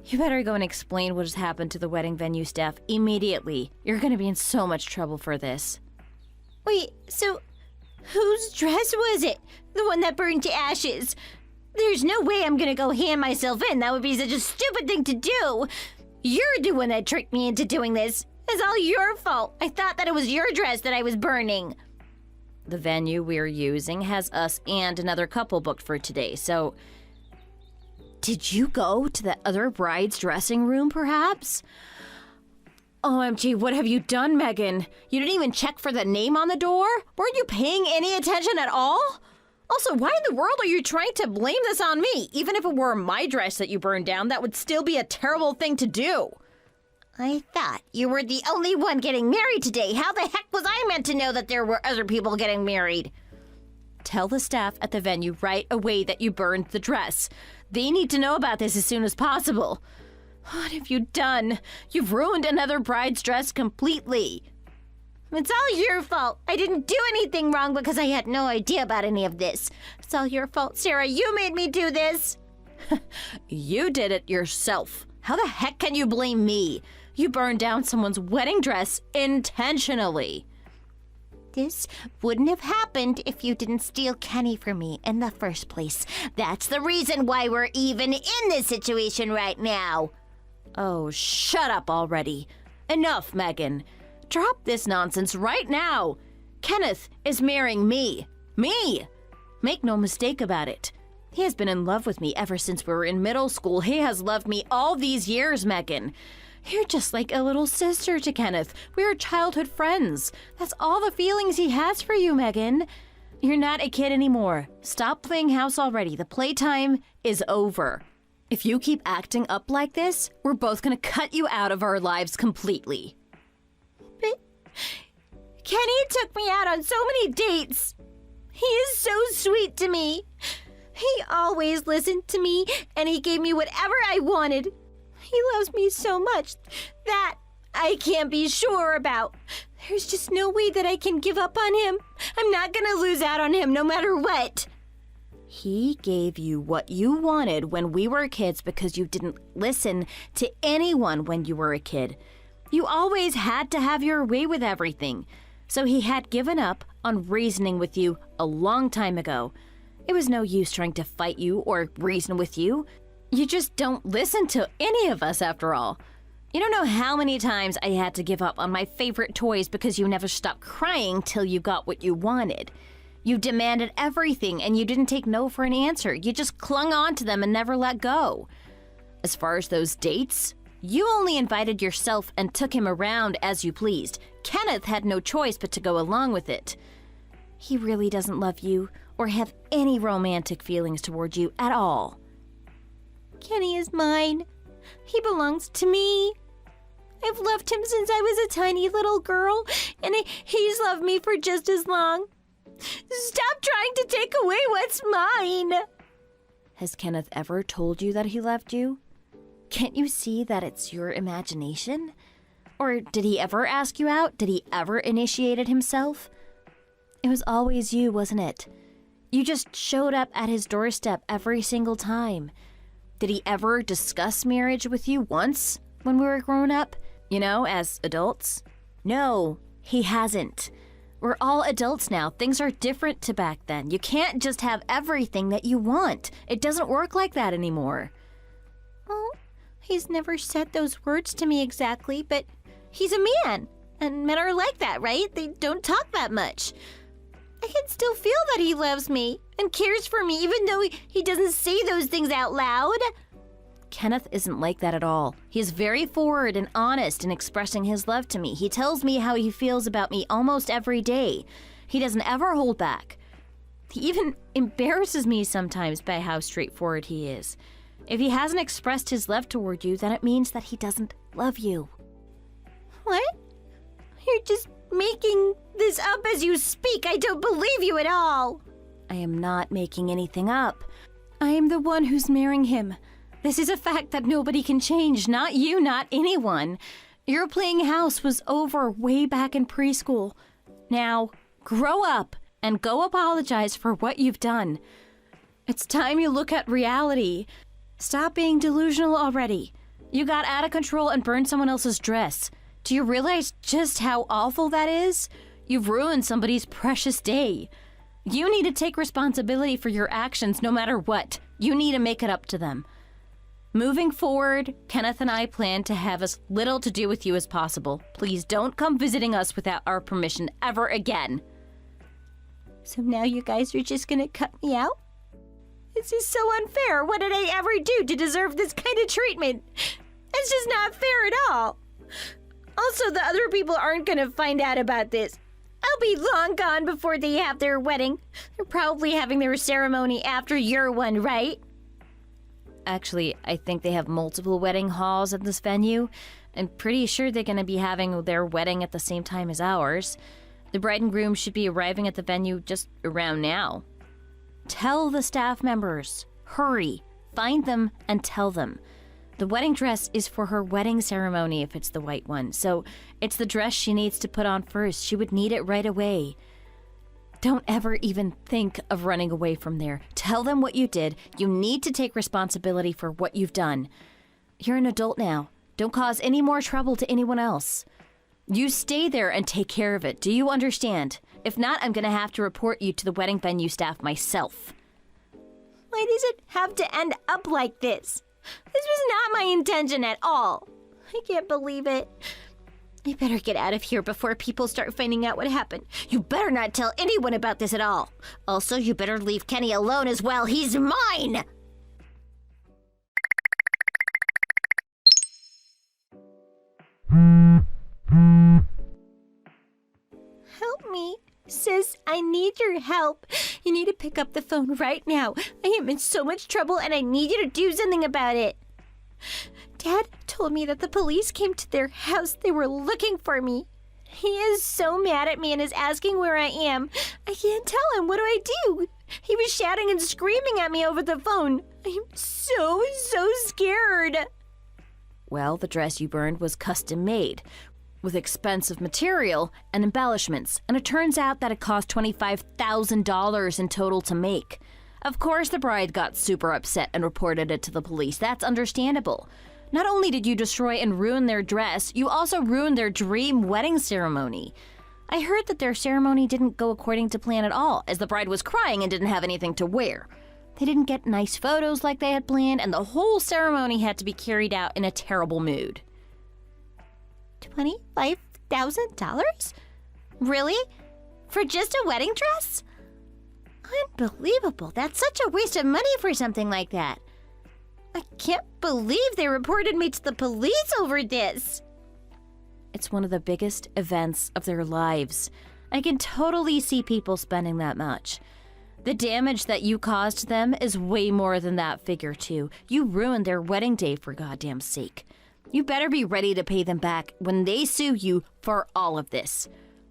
You better go and explain what has happened to the wedding venue staff immediately. You're gonna be in so much trouble for this. Wait, so whose dress was it? The one that burned to ashes? There's no way I'm gonna go hand myself in. That would be such a stupid thing to do. You're the one that tricked me into doing this. It's all your fault. I thought that it was your dress that I was burning. The venue we're using has us and another couple booked for today, so... Did you go to the other bride's dressing room, perhaps? OMG, what have you done, Megan? You didn't even check for the name on the door? Weren't you paying any attention at all? Also, why in the world are you trying to blame this on me? Even if it were my dress that you burned down, that would still be a terrible thing to do. I thought you were the only one getting married today. How the heck was I meant to know that there were other people getting married? Tell the staff at the venue right away that you burned the dress. They need to know about this as soon as possible. What have you done? You've ruined another bride's dress completely. It's all your fault. I didn't do anything wrong because I had no idea about any of this. It's all your fault, Sarah. You made me do this. You did it yourself. How the heck can you blame me? You burned down someone's wedding dress intentionally. This wouldn't have happened if you didn't steal Kenny from me in the first place. That's the reason why we're even in this situation right now. Oh, shut up already. Enough, Megan. Drop this nonsense right now. Kenneth is marrying me. Me! Make no mistake about it. He has been in love with me ever since we were in middle school. He has loved me all these years, Megan. You're just like a little sister to Kenneth. We are childhood friends. That's all the feelings he has for you, Megan. You're not a kid anymore. Stop playing house already. The playtime is over. If you keep acting up like this, we're both gonna cut you out of our lives completely. But Kenny took me out on so many dates. He is so sweet to me. He always listened to me, and he gave me whatever I wanted. He loves me so much that I can't be sure about. There's just no way that I can give up on him. I'm not gonna lose out on him no matter what. He gave you what you wanted when we were kids because you didn't listen to anyone when you were a kid. You always had to have your way with everything. So he had given up on reasoning with you a long time ago. It was no use trying to fight you or reason with you. You just don't listen to any of us after all. You don't know how many times I had to give up on my favorite toys because you never stopped crying till you got what you wanted. You demanded everything and you didn't take no for an answer. You just clung on to them and never let go. As far as those dates, you only invited yourself and took him around as you pleased. Kenneth had no choice but to go along with it. He really doesn't love you or have any romantic feelings toward you at all. Kenny is mine. He belongs to me. I've loved him since I was a tiny little girl, and he's loved me for just as long. Stop trying to take away what's mine. Has Kenneth ever told you that he loved you? Can't you see that it's your imagination? Or did he ever ask you out? Did he ever initiate it himself? It was always you, wasn't it? You just showed up at his doorstep every single time. Did he ever discuss marriage with you once when we were grown up? You know, as adults? No, he hasn't. We're all adults now. Things are different to back then. You can't just have everything that you want. It doesn't work like that anymore. Oh, he's never said those words to me exactly, but he's a man. And men are like that, right? They don't talk that much. I can still feel that he loves me and cares for me, even though he doesn't say those things out loud. Kenneth isn't like that at all. He is very forward and honest in expressing his love to me. He tells me how he feels about me almost every day. He doesn't ever hold back. He even embarrasses me sometimes by how straightforward he is. If he hasn't expressed his love toward you, then it means that he doesn't love you. What? You're just making this up as you speak. I don't believe you at all. I am not making anything up. I am the one who's marrying him. This is a fact that nobody can change. Not you, not anyone. Your playing house was over way back in preschool. Now, grow up and go apologize for what you've done. It's time you look at reality. Stop being delusional already. You got out of control and burned someone else's dress. Do you realize just how awful that is? You've ruined somebody's precious day. You need to take responsibility for your actions no matter what. You need to make it up to them. Moving forward, Kenneth and I plan to have as little to do with you as possible. Please don't come visiting us without our permission ever again. So now you guys are just gonna cut me out? This is so unfair. What did I ever do to deserve this kind of treatment? It's just not fair at all. Also, the other people aren't gonna find out about this. I'll be long gone before they have their wedding. They're probably having their ceremony after your one, right? Actually, I think they have multiple wedding halls at this venue. I'm pretty sure they're going to be having their wedding at the same time as ours. The bride and groom should be arriving at the venue just around now. Tell the staff members. Hurry. Find them and tell them. The wedding dress is for her wedding ceremony if it's the white one, so it's the dress she needs to put on first. She would need it right away. Don't ever even think of running away from there. Tell them what you did. You need to take responsibility for what you've done. You're an adult now. Don't cause any more trouble to anyone else. You stay there and take care of it. Do you understand? If not, I'm going to have to report you to the wedding venue staff myself. Why does it have to end up like this? This was not my intention at all. I can't believe it. I better get out of here before people start finding out what happened. You better not tell anyone about this at all. Also, you better leave Kenny alone as well. He's mine! Help me. Sis, I need your help. You need to pick up the phone right now. I am in so much trouble and I need you to do something about it. Dad told me that the police came to their house. They were looking for me. He is so mad at me and is asking where I am. I can't tell him. What do I do? He was shouting and screaming at me over the phone. I am so scared. Well, the dress you burned was custom made, with expensive material and embellishments, and it turns out that it cost $25,000 in total to make. Of course, the bride got super upset and reported it to the police. That's understandable. Not only did you destroy and ruin their dress, you also ruined their dream wedding ceremony. I heard that their ceremony didn't go according to plan at all, as the bride was crying and didn't have anything to wear. They didn't get nice photos like they had planned, and the whole ceremony had to be carried out in a terrible mood. $25,000? Really? For just a wedding dress? Unbelievable. That's such a waste of money for something like that. I can't believe they reported me to the police over this. It's one of the biggest events of their lives. I can totally see people spending that much. The damage that you caused them is way more than that figure, too. You ruined their wedding day, for goddamn sake. You better be ready to pay them back when they sue you for all of this.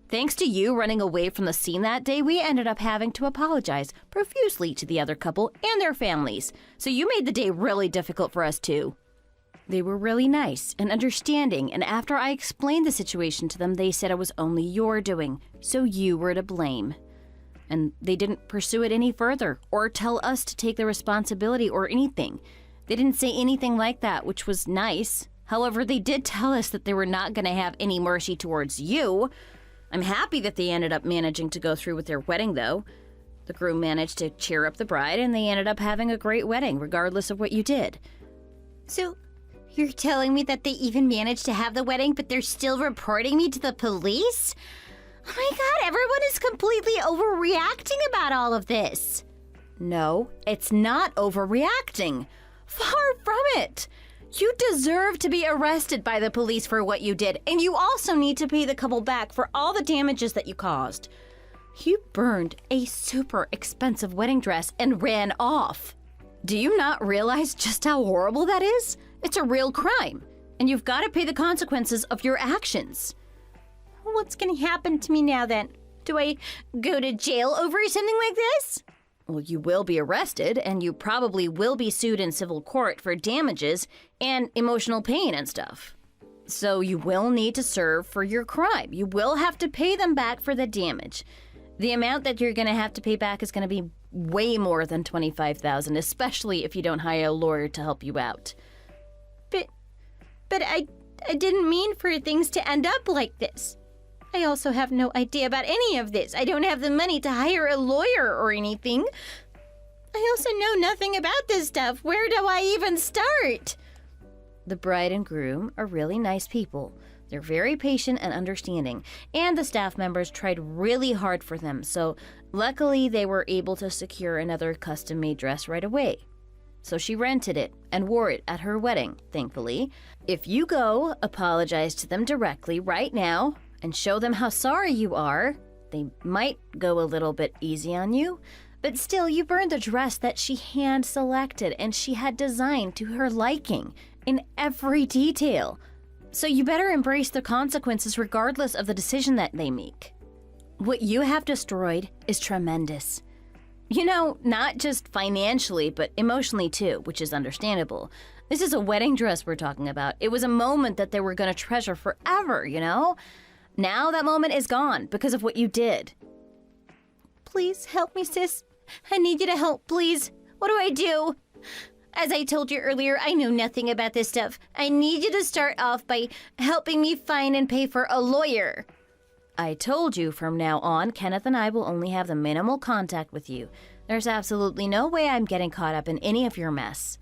Thanks to you running away from the scene that day, we ended up having to apologize profusely to the other couple and their families. So you made the day really difficult for us, too. They were really nice and understanding, and after I explained the situation to them, they said it was only your doing, so you were to blame. And they didn't pursue it any further or tell us to take the responsibility or anything. They didn't say anything like that, which was nice. However, they did tell us that they were not going to have any mercy towards you. I'm happy that they ended up managing to go through with their wedding, though. The groom managed to cheer up the bride, and they ended up having a great wedding, regardless of what you did. So, you're telling me that they even managed to have the wedding, but they're still reporting me to the police? Oh my god, everyone is completely overreacting about all of this. No, it's not overreacting. Far from it. You deserve to be arrested by the police for what you did, and you also need to pay the couple back for all the damages that you caused. You burned a super expensive wedding dress and ran off. Do you not realize just how horrible that is? It's a real crime, and you've got to pay the consequences of your actions. What's gonna happen to me now then? Do I go to jail over something like this? Well, you will be arrested, and you probably will be sued in civil court for damages and emotional pain and stuff. So you will need to serve for your crime. You will have to pay them back for the damage. The amount that you're going to have to pay back is going to be way more than $25,000, especially if you don't hire a lawyer to help you out. But I didn't mean for things to end up like this. I also have no idea about any of this. I don't have the money to hire a lawyer or anything. I also know nothing about this stuff. Where do I even start? The bride and groom are really nice people. They're very patient and understanding, and the staff members tried really hard for them, so luckily they were able to secure another custom-made dress right away. So she rented it and wore it at her wedding, thankfully. If you go apologize to them directly right now and show them how sorry you are, they might go a little bit easy on you, but still you burned a dress that she hand-selected and she had designed to her liking in every detail. So you better embrace the consequences regardless of the decision that they make. What you have destroyed is tremendous. You know, not just financially, but emotionally too, which is understandable. This is a wedding dress we're talking about. It was a moment that they were going to treasure forever, you know? Now that moment is gone because of what you did. Please help me, sis. I need you to help, please. What do I do? As I told you earlier, I know nothing about this stuff. I need you to start off by helping me find and pay for a lawyer. I told you from now on, Kenneth and I will only have the minimal contact with you. There's absolutely no way I'm getting caught up in any of your mess.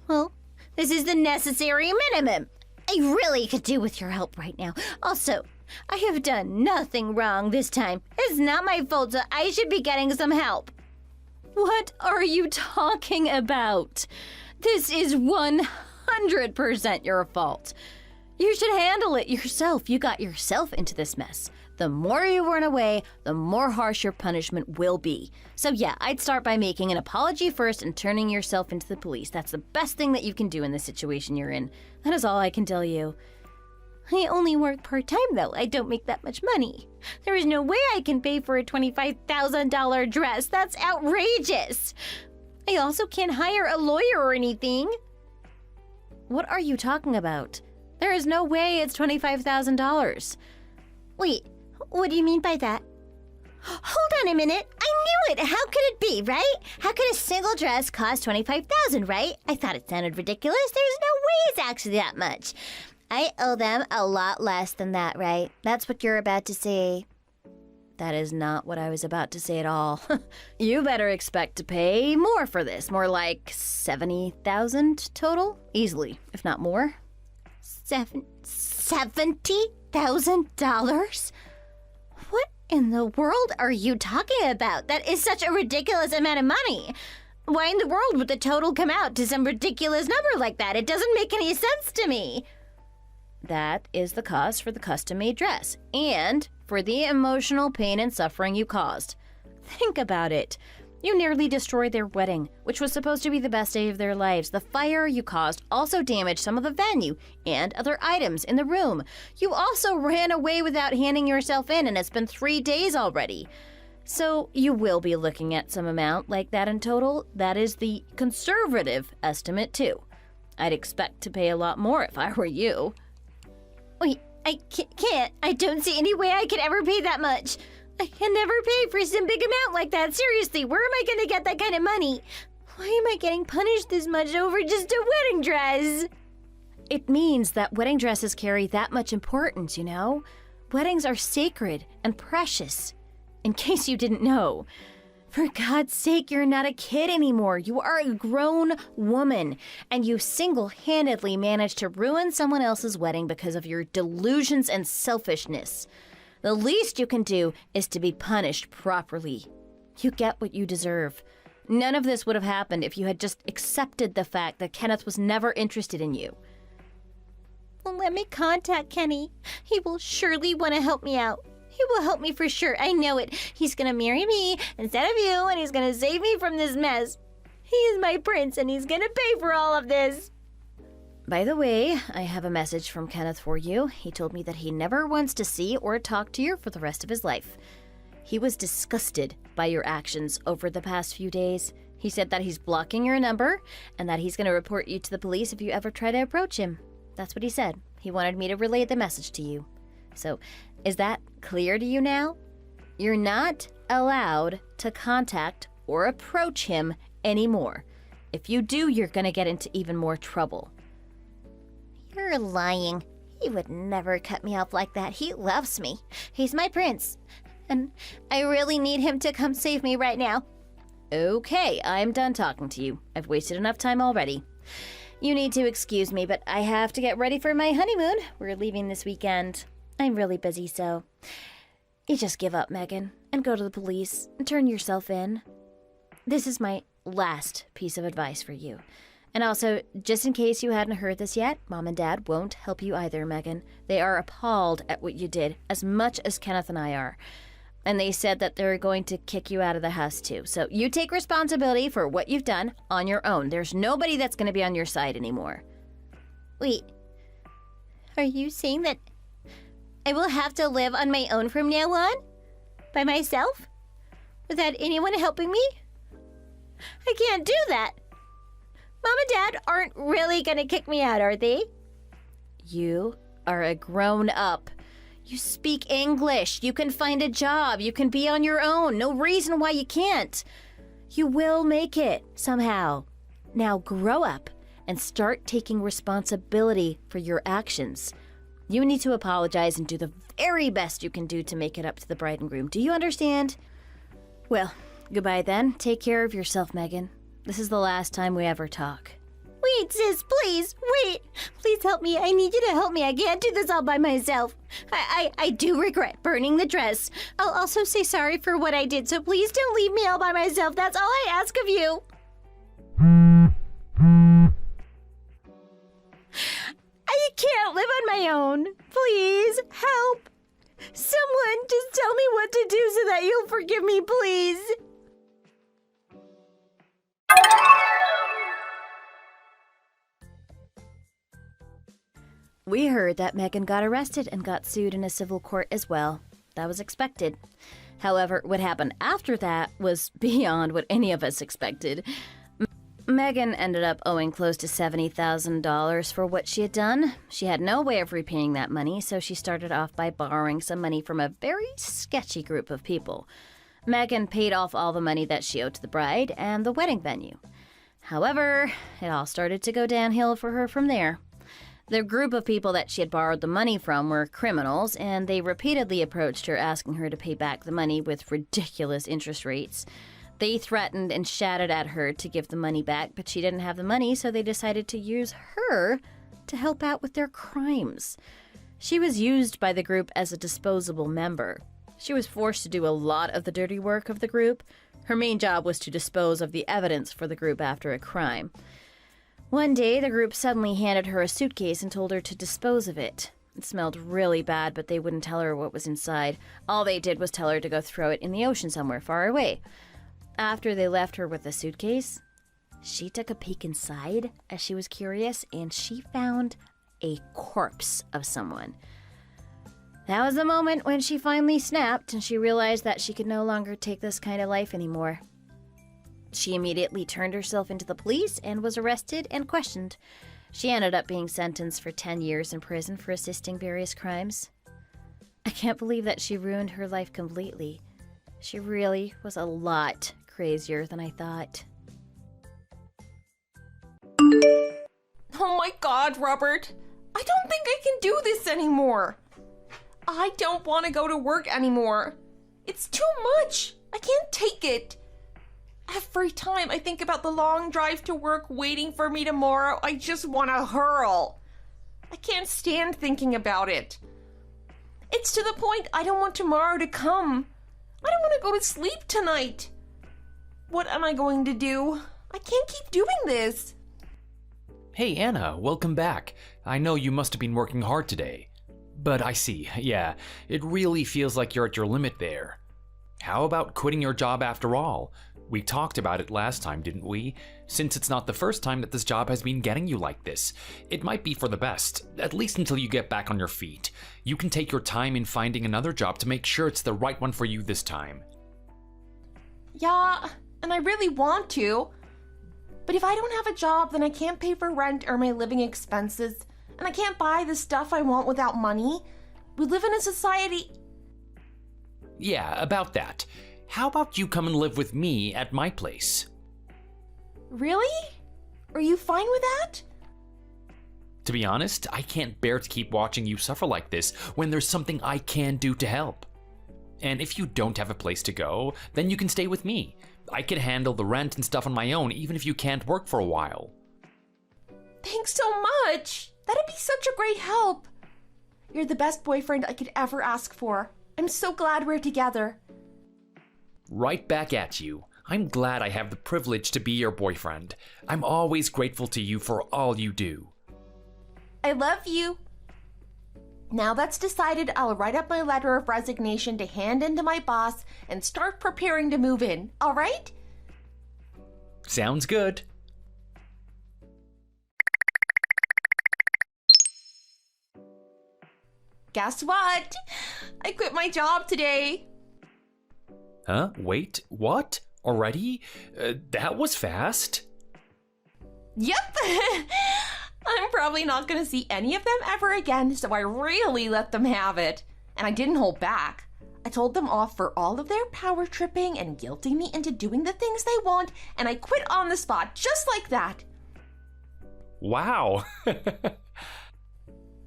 Well, this is the necessary minimum. I really could do with your help right now. Also, I have done nothing wrong this time. It's not my fault, so I should be getting some help. What are you talking about? This is 100% your fault. You should handle it yourself. You got yourself into this mess. The more you run away, the more harsh your punishment will be. So yeah, I'd start by making an apology first and turning yourself into the police. That's the best thing that you can do in the situation you're in. That is all I can tell you. I only work part-time, though. I don't make that much money. There is no way I can pay for a $25,000 dress. That's outrageous. I also can't hire a lawyer or anything. What are you talking about? There is no way it's $25,000. Wait, what do you mean by that? Hold on a minute. I knew it. How could it be, right? How could a single dress cost $25,000, right? I thought it sounded ridiculous. There's no way it's actually that much. I owe them a lot less than that, right? That's what you're about to say. That is not what I was about to say at all. You better expect to pay more for this. More like $70,000 total? Easily, if not more. $70,000? What in the world are you talking about? That is such a ridiculous amount of money. Why in the world would the total come out to some ridiculous number like that? It doesn't make any sense to me. That is the cost for the custom-made dress and for the emotional pain and suffering you caused. Think about it. You nearly destroyed their wedding, which was supposed to be the best day of their lives. The fire you caused also damaged some of the venue and other items in the room. You also ran away without handing yourself in, and it's been 3 days already. So you will be looking at some amount like that in total. That is the conservative estimate, too. I'd expect to pay a lot more if I were you. Wait, I can't. I don't see any way I could ever pay that much. I can never pay for some big amount like that. Seriously, where am I going to get that kind of money? Why am I getting punished this much over just a wedding dress? It means that wedding dresses carry that much importance, you know? Weddings are sacred and precious. In case you didn't know. For God's sake, you're not a kid anymore. You are a grown woman, and you single-handedly managed to ruin someone else's wedding because of your delusions and selfishness. The least you can do is to be punished properly. You get what you deserve. None of this would have happened if you had just accepted the fact that Kenneth was never interested in you. Well, let me contact Kenny. He will surely want to help me out. He will help me for sure. I know it. He's going to marry me instead of you, and he's going to save me from this mess. He is my prince, and he's going to pay for all of this. By the way, I have a message from Kenneth for you. He told me that he never wants to see or talk to you for the rest of his life. He was disgusted by your actions over the past few days. He said that he's blocking your number and that he's going to report you to the police if you ever try to approach him. That's what he said. He wanted me to relay the message to you. So, is that clear to you now? You're not allowed to contact or approach him anymore. If you do, you're going to get into even more trouble. You're lying. He would never cut me off like that. He loves me. He's my prince. And I really need him to come save me right now. Okay, I'm done talking to you. I've wasted enough time already. You need to excuse me, but I have to get ready for my honeymoon. We're leaving this weekend. I'm really busy, so you just give up, Megan, and go to the police and turn yourself in. This is my last piece of advice for you. And also, just in case you hadn't heard this yet, Mom and Dad won't help you either, Megan. They are appalled at what you did, as much as Kenneth and I are. And they said that they're going to kick you out of the house, too. So you take responsibility for what you've done on your own. There's nobody that's going to be on your side anymore. Wait, are you saying that I will have to live on my own from now on? By myself? Without anyone helping me? I can't do that. Mom and Dad aren't really gonna kick me out, are they? You are a grown-up. You speak English. You can find a job. You can be on your own. No reason why you can't. You will make it somehow. Now grow up and start taking responsibility for your actions. You need to apologize and do the very best you can do to make it up to the bride and groom. Do you understand? Well, goodbye then. Take care of yourself, Megan. This is the last time we ever talk. Wait, sis, please, wait. Please help me. I need you to help me. I can't do this all by myself. I do regret burning the dress. I'll also say sorry for what I did, so please don't leave me all by myself. That's all I ask of you. I can't live on my own. Please, help. Someone just tell me what to do so that you'll forgive me, please. We heard that Megan got arrested and got sued in a civil court as well. That was expected. However, what happened after that was beyond what any of us expected. Megan ended up owing close to $70,000 for what she had done. She had no way of repaying that money, so she started off by borrowing some money from a very sketchy group of people. Megan paid off all the money that she owed to the bride and the wedding venue. However, it all started to go downhill for her from there. The group of people that she had borrowed the money from were criminals, and they repeatedly approached her asking her to pay back the money with ridiculous interest rates. They threatened and shouted at her to give the money back, but she didn't have the money, so they decided to use her to help out with their crimes. She was used by the group as a disposable member. She was forced to do a lot of the dirty work of the group. Her main job was to dispose of the evidence for the group after a crime. One day, the group suddenly handed her a suitcase and told her to dispose of it. It smelled really bad, but they wouldn't tell her what was inside. All they did was tell her to go throw it in the ocean somewhere far away. After they left her with the suitcase, she took a peek inside as she was curious, and she found a corpse of someone. That was the moment when she finally snapped and she realized that she could no longer take this kind of life anymore. She immediately turned herself into the police and was arrested and questioned. She ended up being sentenced for 10 years in prison for assisting various crimes. I can't believe that she ruined her life completely. She really was a lot crazier than I thought. Oh my God, Robert. I don't think I can do this anymore. I don't want to go to work anymore. It's too much. I can't take it. Every time I think about the long drive to work waiting for me tomorrow, I just want to hurl. I can't stand thinking about it. It's to the point I don't want tomorrow to come. I don't want to go to sleep tonight. What am I going to do? I can't keep doing this. Hey, Anna, welcome back. I know you must have been working hard today. But I see, yeah, it really feels like you're at your limit there. How about quitting your job after all? We talked about it last time, didn't we? Since it's not the first time that this job has been getting you like this, it might be for the best, at least until you get back on your feet. You can take your time in finding another job to make sure it's the right one for you this time. Yeah, and I really want to. But if I don't have a job, then I can't pay for rent or my living expenses, and I can't buy the stuff I want without money. We live in a society... Yeah, about that. How about you come and live with me at my place? Really? Are you fine with that? To be honest, I can't bear to keep watching you suffer like this when there's something I can do to help. And if you don't have a place to go, then you can stay with me. I can handle the rent and stuff on my own, even if you can't work for a while. Thanks so much. That'd be such a great help. You're the best boyfriend I could ever ask for. I'm so glad we're together. Right back at you. I'm glad I have the privilege to be your boyfriend. I'm always grateful to you for all you do. I love you. Now that's decided, I'll write up my letter of resignation to hand in to my boss and start preparing to move in, all right? Sounds good. Guess what? I quit my job today. Huh? Wait, what? Already? That was fast. Yep. I'm probably not going to see any of them ever again, so I really let them have it. and I didn't hold back. I told them off for all of their power tripping and guilting me into doing the things they want, and I quit on the spot, just like that. Wow.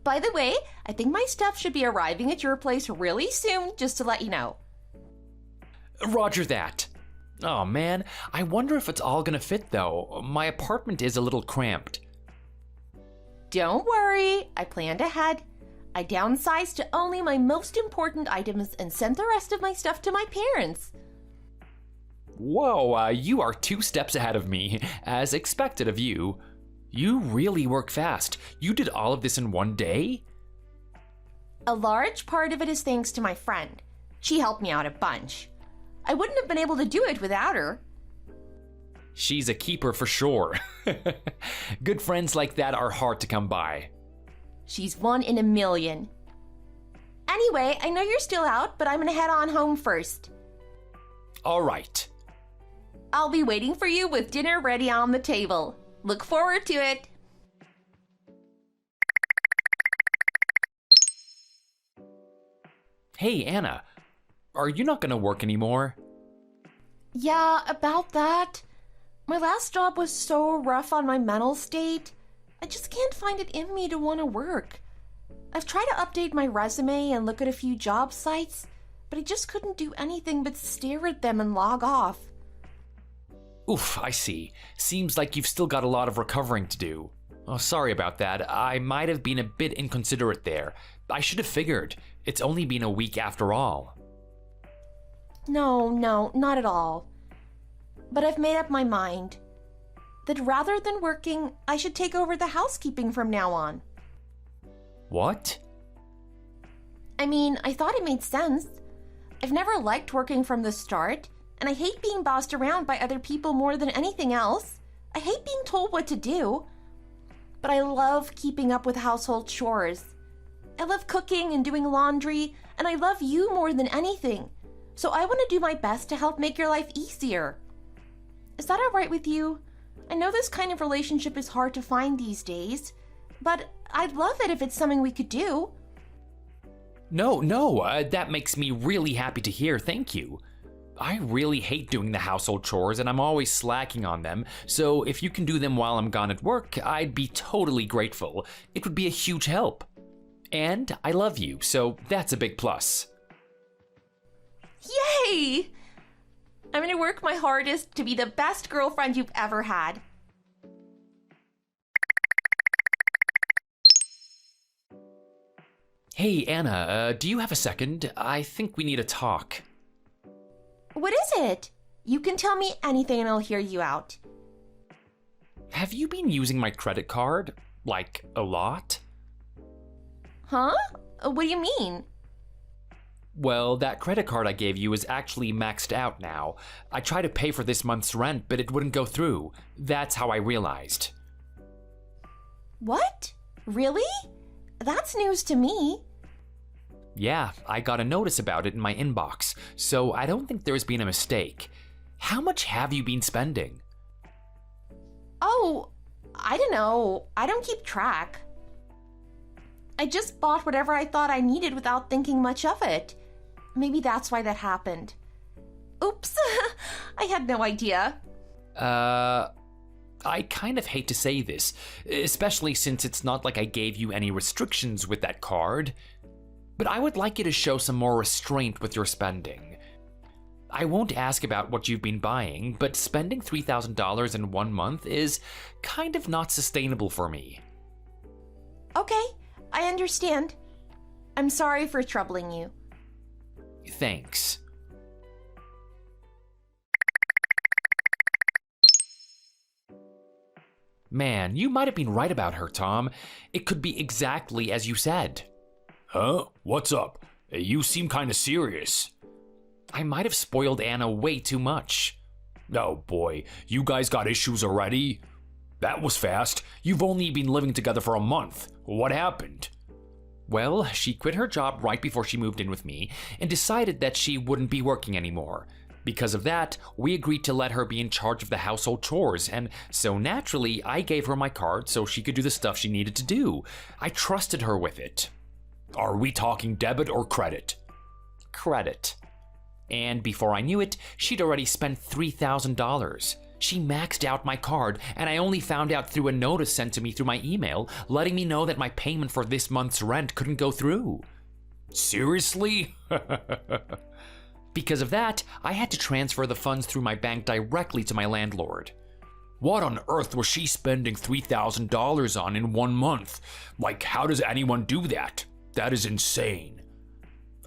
By the way, I think my stuff should be arriving at your place really soon, just to let you know. Roger that. Oh man, I wonder if it's all gonna fit though. My apartment is a little cramped. Don't worry, I planned ahead. I downsized to only my most important items and sent the rest of my stuff to my parents. Whoa, you are 2 steps ahead of me, as expected of you. You really work fast. You did all of this in one day? A large part of it is thanks to my friend. She helped me out a bunch. I wouldn't have been able to do it without her. She's a keeper for sure. Good friends like that are hard to come by. She's 1 in a million. Anyway, I know you're still out, but I'm gonna head on home first. All right. I'll be waiting for you with dinner ready on the table. Look forward to it. Hey, Anna. Are you not gonna work anymore? Yeah, about that. My last job was so rough on my mental state. I just can't find it in me to want to work. I've tried to update my resume and look at a few job sites, but I just couldn't do anything but stare at them and log off. Oof, I see. Seems like you've still got a lot of recovering to do. Oh, sorry about that. I might have been a bit inconsiderate there. I should have figured. It's only been a week after all. No, not at all. But I've made up my mind that rather than working, I should take over the housekeeping from now on. What? I mean, I thought it made sense. I've never liked working from the start, and I hate being bossed around by other people more than anything else. I hate being told what to do. But I love keeping up with household chores. I love cooking and doing laundry, and I love you more than anything. So I want to do my best to help make your life easier. Is that all right with you? I know this kind of relationship is hard to find these days, but I'd love it if it's something we could do. No, that makes me really happy to hear, thank you. I really hate doing the household chores and I'm always slacking on them, so if you can do them while I'm gone at work, I'd be totally grateful. It would be a huge help. And I love you, so that's a big plus. Yay! I'm gonna work my hardest to be the best girlfriend you've ever had. Hey, Anna, do you have a second? I think we need to talk. What is it? You can tell me anything and I'll hear you out. Have you been using my credit card? Like, a lot? Huh? What do you mean? Well, that credit card I gave you is actually maxed out now. I tried to pay for this month's rent, but it wouldn't go through. That's how I realized. What? Really? That's news to me. Yeah, I got a notice about it in my inbox, so I don't think there's been a mistake. How much have you been spending? Oh, I don't know. I don't keep track. I just bought whatever I thought I needed without thinking much of it. Maybe that's why that happened. Oops, I had no idea. I kind of hate to say this, especially since it's not like I gave you any restrictions with that card, but I would like you to show some more restraint with your spending. I won't ask about what you've been buying, but spending $3,000 in 1 month is kind of not sustainable for me. Okay, I understand. I'm sorry for troubling you. Thanks. Man, you might have been right about her, Tom. It could be exactly as you said. Huh? What's up? You seem kinda serious. I might have spoiled Anna way too much. Oh boy, you guys got issues already? That was fast. You've only been living together for a month. What happened? Well, she quit her job right before she moved in with me and decided that she wouldn't be working anymore. Because of that, we agreed to let her be in charge of the household chores, and so naturally, I gave her my card so she could do the stuff she needed to do. I trusted her with it. Are we talking debit or credit? Credit. And before I knew it, she'd already spent $3,000. She maxed out my card, and I only found out through a notice sent to me through my email, letting me know that my payment for this month's rent couldn't go through. Seriously? Because of that, I had to transfer the funds through my bank directly to my landlord. What on earth was she spending $3,000 on in 1 month? Like, how does anyone do that? That is insane.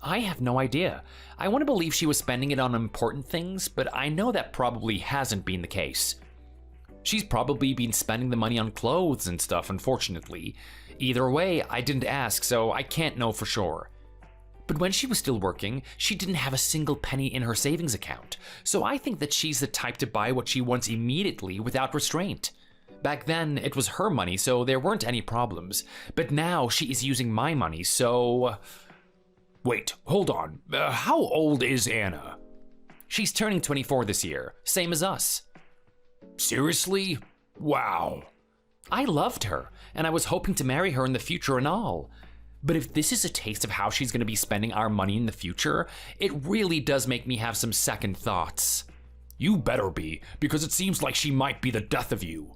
I have no idea. I want to believe she was spending it on important things, but I know that probably hasn't been the case. She's probably been spending the money on clothes and stuff, unfortunately. Either way, I didn't ask, so I can't know for sure. But when she was still working, she didn't have a single penny in her savings account, so I think that she's the type to buy what she wants immediately without restraint. Back then, it was her money, so there weren't any problems, but now she is using my money, so... Wait, hold on. How old is Anna? She's turning 24 this year, same as us. Seriously? Wow. I loved her, and I was hoping to marry her in the future and all. But if this is a taste of how she's going to be spending our money in the future, it really does make me have some second thoughts. You better be, because it seems like she might be the death of you.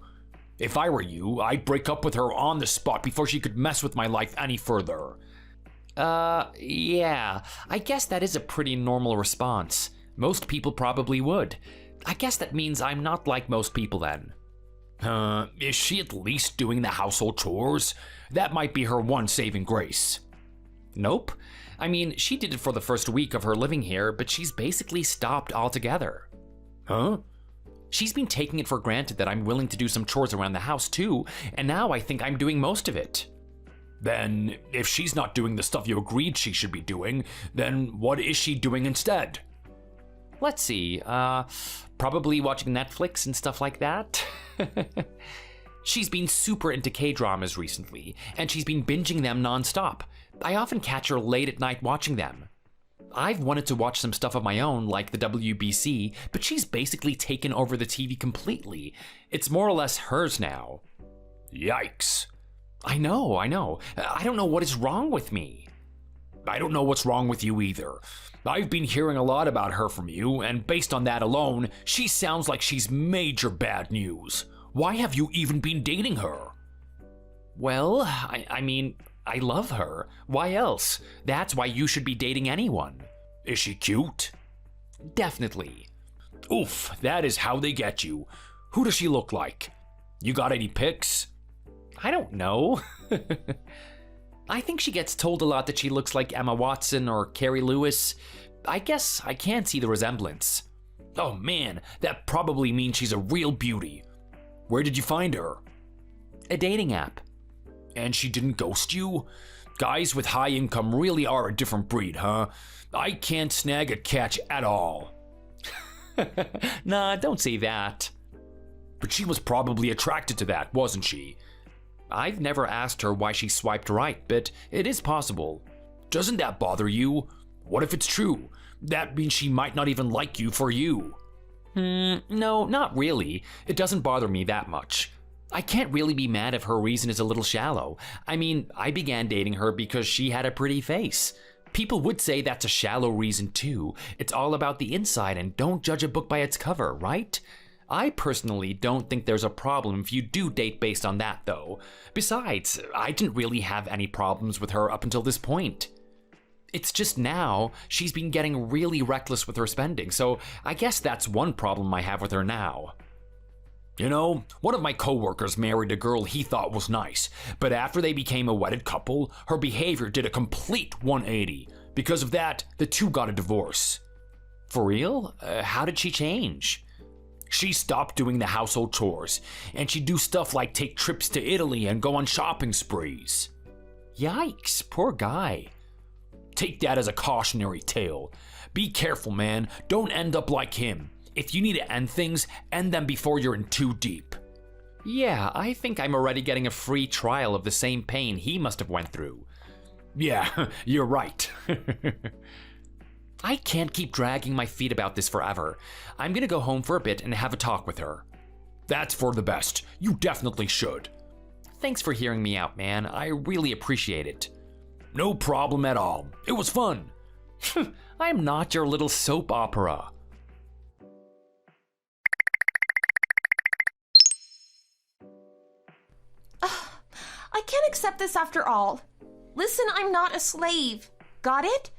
If I were you, I'd break up with her on the spot before she could mess with my life any further. Yeah, I guess that is a pretty normal response. Most people probably would. I guess that means I'm not like most people then. Is she at least doing the household chores? That might be her one saving grace. Nope. I mean, she did it for the first week of her living here, but she's basically stopped altogether. Huh? She's been taking it for granted that I'm willing to do some chores around the house too, and now I think I'm doing most of it. Then, if she's not doing the stuff you agreed she should be doing, then what is she doing instead? Let's see, probably watching Netflix and stuff like that. She's been super into K-dramas recently, and she's been binging them nonstop. I often catch her late at night watching them. I've wanted to watch some stuff of my own, like the WBC, but she's basically taken over the TV completely. It's more or less hers now. Yikes. I know. I don't know what is wrong with me. I don't know what's wrong with you either. I've been hearing a lot about her from you, and based on that alone, she sounds like she's major bad news. Why have you even been dating her? Well, I mean, I love her. Why else? That's why you should be dating anyone. Is she cute? Definitely. Oof, that is how they get you. Who does she look like? You got any pics? I don't know. I think she gets told a lot that she looks like Emma Watson or Carrie Lewis. I guess I can't see the resemblance. Oh man, that probably means she's a real beauty. Where did you find her? A dating app. And she didn't ghost you? Guys with high income really are a different breed, huh? I can't snag a catch at all. Nah, don't say that. But she was probably attracted to that, wasn't she? I've never asked her why she swiped right, but it is possible. Doesn't that bother you? What if it's true? That means she might not even like you for you. No, not really. It doesn't bother me that much. I can't really be mad if her reason is a little shallow. I mean, I began dating her because she had a pretty face. People would say that's a shallow reason too. It's all about the inside, and don't judge a book by its cover, right? I personally don't think there's a problem if you do date based on that, though. Besides, I didn't really have any problems with her up until this point. It's just now, she's been getting really reckless with her spending, so I guess that's one problem I have with her now. You know, one of my coworkers married a girl he thought was nice, but after they became a wedded couple, her behavior did a complete 180. Because of that, the two got a divorce. For real? How did she change? She stopped doing the household chores, and she'd do stuff like take trips to Italy and go on shopping sprees. Yikes, poor guy. Take that as a cautionary tale. Be careful, man. Don't end up like him. If you need to end things, end them before you're in too deep. Yeah, I think I'm already getting a free trial of the same pain he must have went through. Yeah, you're right. I can't keep dragging my feet about this forever. I'm gonna go home for a bit and have a talk with her. That's for the best. You definitely should. Thanks for hearing me out, man. I really appreciate it. No problem at all. It was fun. I'm not your little soap opera. I can't accept this after all. Listen, I'm not a slave. Got it?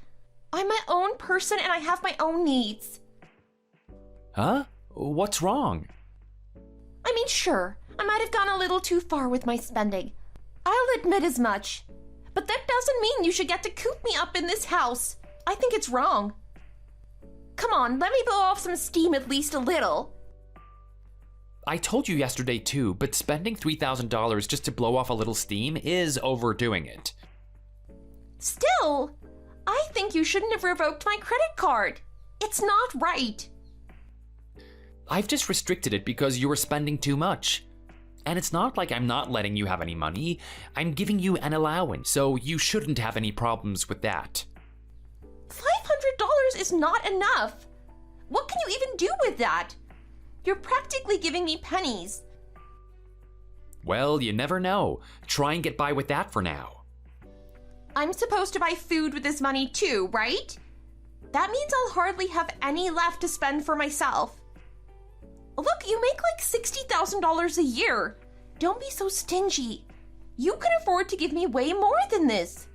I'm my own person and I have my own needs. Huh? What's wrong? I mean, sure, I might have gone a little too far with my spending. I'll admit as much. But that doesn't mean you should get to coop me up in this house. I think it's wrong. Come on, let me blow off some steam at least a little. I told you yesterday too, but spending $3,000 just to blow off a little steam is overdoing it. Still, I think you shouldn't have revoked my credit card. It's not right. I've just restricted it because you were spending too much. And it's not like I'm not letting you have any money. I'm giving you an allowance, so you shouldn't have any problems with that. $500 is not enough. What can you even do with that? You're practically giving me pennies. Well, you never know. Try and get by with that for now. I'm supposed to buy food with this money too, right? That means I'll hardly have any left to spend for myself. Look, you make like $60,000 a year. Don't be so stingy. You can afford to give me way more than this.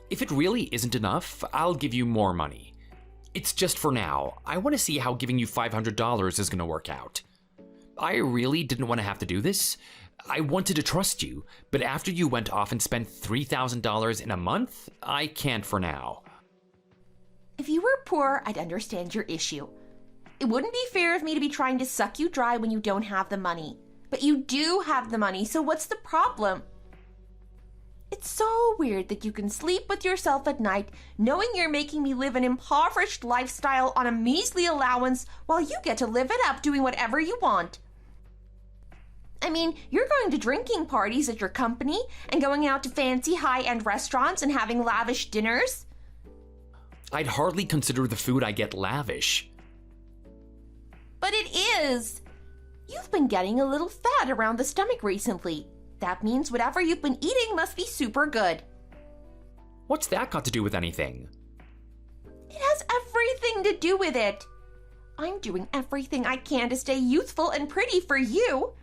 If it really isn't enough, I'll give you more money. It's just for now. I want to see how giving you $500 is going to work out. I really didn't want to have to do this. I wanted to trust you, but after you went off and spent $3,000 in a month, I can't for now. If you were poor, I'd understand your issue. It wouldn't be fair of me to be trying to suck you dry when you don't have the money. But you do have the money, so what's the problem? It's so weird that you can sleep with yourself at night knowing you're making me live an impoverished lifestyle on a measly allowance while you get to live it up doing whatever you want. I mean, you're going to drinking parties at your company and going out to fancy high-end restaurants and having lavish dinners. I'd hardly consider the food I get lavish. But it is. You've been getting a little fat around the stomach recently. That means whatever you've been eating must be super good. What's that got to do with anything? It has everything to do with it. I'm doing everything I can to stay youthful and pretty for you.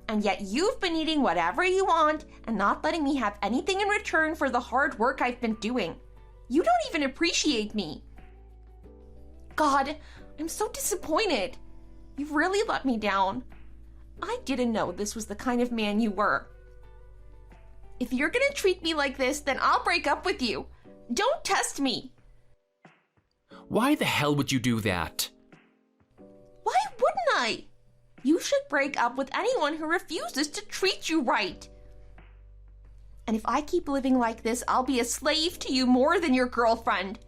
And yet you've been eating whatever you want and not letting me have anything in return for the hard work I've been doing. You don't even appreciate me. God, I'm so disappointed. You've really let me down. I didn't know this was the kind of man you were. If you're gonna treat me like this, then I'll break up with you. Don't test me. Why the hell would you do that? Why wouldn't I? You should break up with anyone who refuses to treat you right. And if I keep living like this, I'll be a slave to you more than your girlfriend.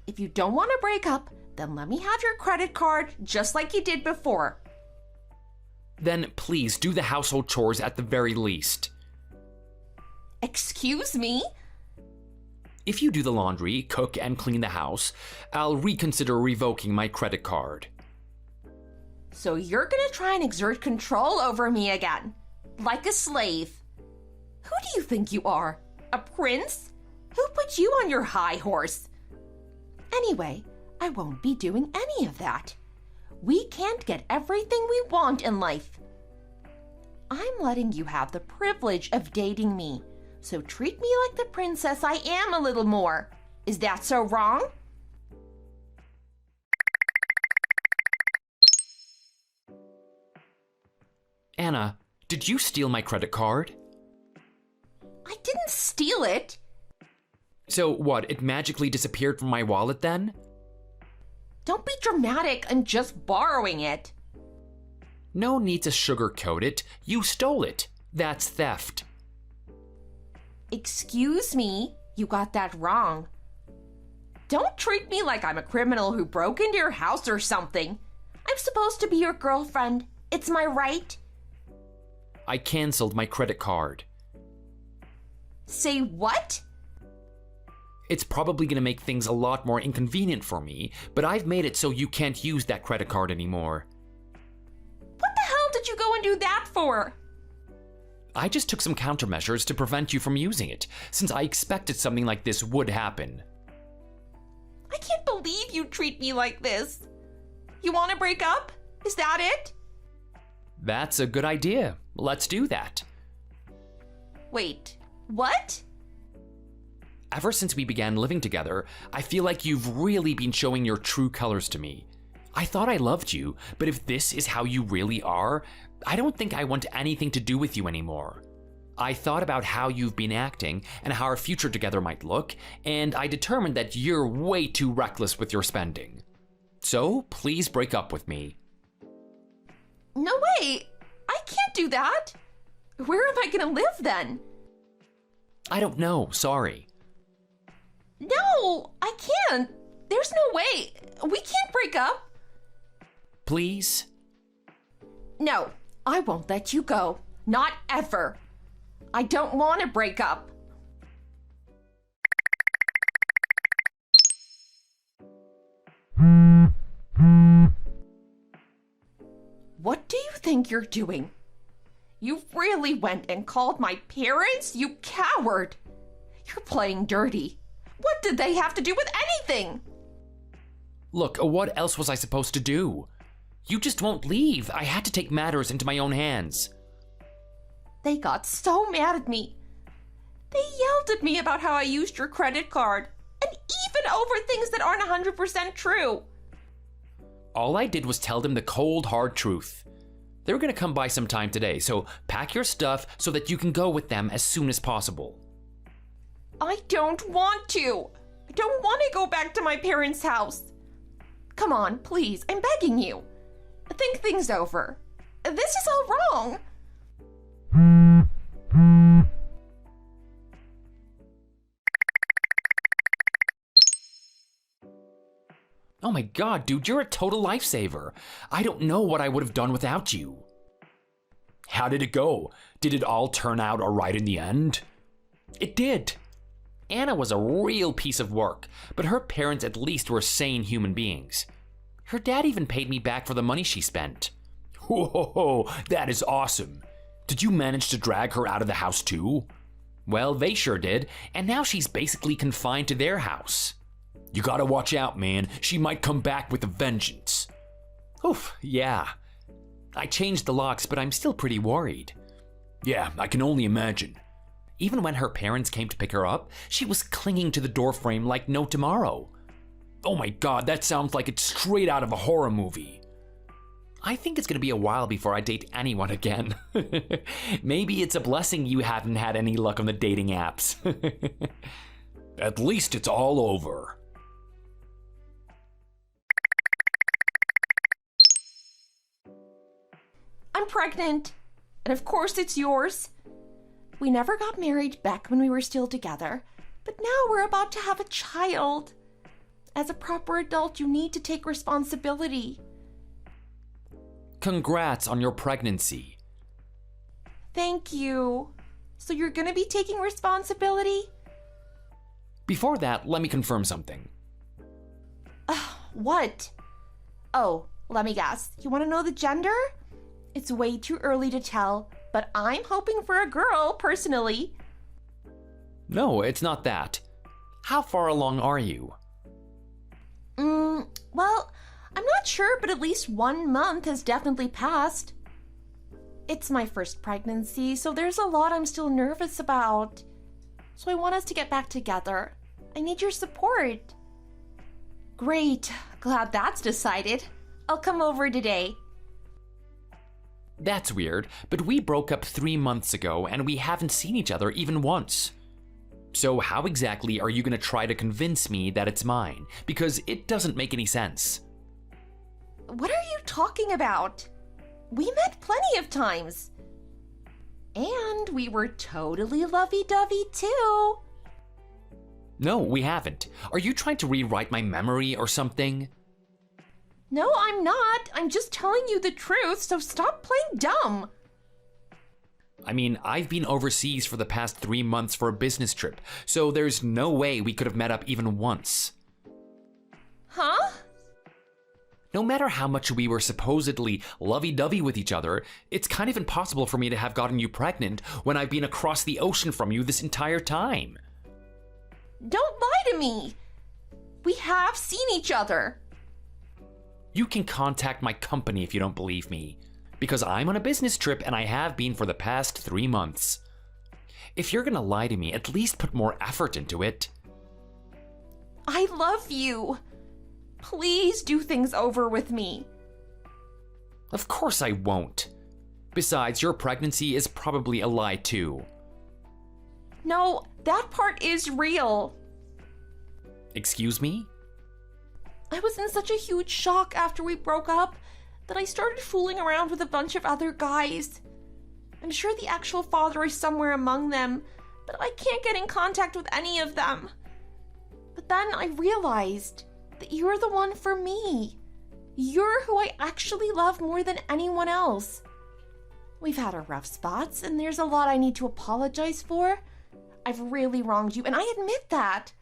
If you don't want to break up, then let me have your credit card just like you did before. Then please do the household chores at the very least. Excuse me? If you do the laundry, cook, and clean the house, I'll reconsider revoking my credit card. So you're gonna try and exert control over me again, like a slave. Who do you think you are? A prince? Who put you on your high horse? Anyway, I won't be doing any of that. We can't get everything we want in life. I'm letting you have the privilege of dating me, so treat me like the princess I am a little more. Is that so wrong? Anna, did you steal my credit card? I didn't steal it. So what, it magically disappeared from my wallet then? Don't be dramatic. I'm just borrowing it. No need to sugarcoat it. You stole it. That's theft. Excuse me, you got that wrong. Don't treat me like I'm a criminal who broke into your house or something. I'm supposed to be your girlfriend. It's my right. I canceled my credit card. Say what? It's probably gonna make things a lot more inconvenient for me, but I've made it so you can't use that credit card anymore. What the hell did you go and do that for? I just took some countermeasures to prevent you from using it, since I expected something like this would happen. I can't believe you treat me like this. You want to break up? Is that it? That's a good idea. Let's do that. Wait, what? Ever since we began living together, I feel like you've really been showing your true colors to me. I thought I loved you, but if this is how you really are, I don't think I want anything to do with you anymore. I thought about how you've been acting and how our future together might look, and I determined that you're way too reckless with your spending. So, please break up with me. No way! I can't do that! Where am I gonna live then? I don't know, sorry. No, I can't. There's no way. We can't break up. Please? No, I won't let you go. Not ever. I don't want to break up. What do you think you're doing? You really went and called my parents, you coward! You're playing dirty. What did they have to do with anything? Look, what else was I supposed to do? You just won't leave. I had to take matters into my own hands. They got so mad at me. They yelled at me about how I used your credit card, and even over things that aren't 100% true. All I did was tell them the cold, hard truth. They were gonna come by sometime today, so pack your stuff so that you can go with them as soon as possible. I don't want to. I don't want to go back to my parents' house. Come on, please, I'm begging you. Think things over. This is all wrong. Oh my god, dude, you're a total lifesaver. I don't know what I would have done without you. How did it go? Did it all turn out all right in the end? It did. Anna was a real piece of work, but her parents at least were sane human beings. Her dad even paid me back for the money she spent. Whoa, that is awesome. Did you manage to drag her out of the house too? Well, they sure did, and now she's basically confined to their house. You gotta watch out, man. She might come back with a vengeance. Oof, yeah. I changed the locks, but I'm still pretty worried. Yeah, I can only imagine. Even when her parents came to pick her up, she was clinging to the doorframe like no tomorrow. Oh my god, that sounds like it's straight out of a horror movie. I think it's gonna be a while before I date anyone again. Maybe it's a blessing you haven't had any luck on the dating apps. At least it's all over. I'm pregnant, and of course it's yours. We never got married back when we were still together, but now we're about to have a child. As a proper adult, you need to take responsibility. Congrats on your pregnancy. Thank you. So you're gonna be taking responsibility? Before that, let me confirm something. What? Oh, let me guess. You want to know the gender? It's way too early to tell, but I'm hoping for a girl, personally. No, it's not that. How far along are you? Well, I'm not sure, but at least 1 month has definitely passed. It's my first pregnancy, so there's a lot I'm still nervous about. So I want us to get back together. I need your support. Great. Glad that's decided. I'll come over today. That's weird, but we broke up 3 months ago and we haven't seen each other even once. So how exactly are you gonna try to convince me that it's mine? Because it doesn't make any sense. What are you talking about? We met plenty of times. And we were totally lovey-dovey too. No, we haven't. Are you trying to rewrite my memory or something? No, I'm not. I'm just telling you the truth, so stop playing dumb. I mean, I've been overseas for the past 3 months for a business trip, so there's no way we could have met up even once. Huh? No matter how much we were supposedly lovey-dovey with each other, it's kind of impossible for me to have gotten you pregnant when I've been across the ocean from you this entire time. Don't lie to me! We have seen each other. You can contact my company if you don't believe me, because I'm on a business trip and I have been for the past 3 months. If you're gonna lie to me, at least put more effort into it. I love you. Please do things over with me. Of course I won't. Besides, your pregnancy is probably a lie too. No, that part is real. Excuse me? I was in such a huge shock after we broke up that I started fooling around with a bunch of other guys. I'm sure the actual father is somewhere among them, but I can't get in contact with any of them. But then I realized that you're the one for me. You're who I actually love more than anyone else. We've had our rough spots, and there's a lot I need to apologize for. I've really wronged you, and I admit that.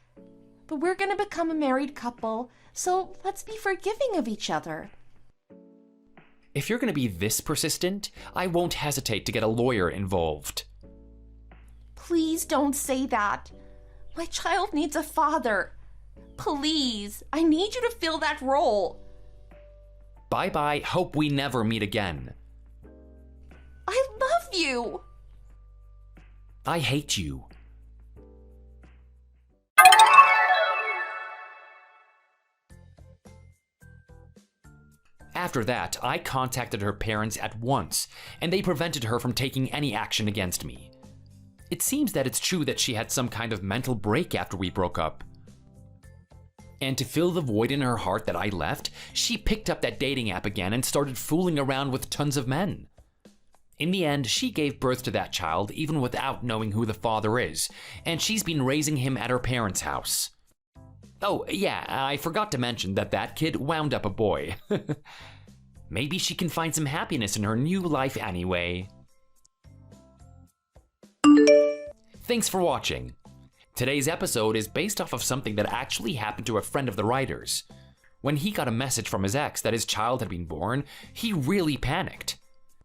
But we're gonna become a married couple, so let's be forgiving of each other. If you're gonna be this persistent, I won't hesitate to get a lawyer involved. Please don't say that. My child needs a father. Please, I need you to fill that role. Bye-bye, hope we never meet again. I love you. I hate you. After that, I contacted her parents at once, and they prevented her from taking any action against me. It seems that it's true that she had some kind of mental break after we broke up. And to fill the void in her heart that I left, she picked up that dating app again and started fooling around with tons of men. In the end, she gave birth to that child even without knowing who the father is, and she's been raising him at her parents' house. Oh, yeah, I forgot to mention that that kid wound up a boy. Maybe she can find some happiness in her new life anyway. Thanks for watching. Today's episode is based off of something that actually happened to a friend of the writer's. When he got a message from his ex that his child had been born, he really panicked.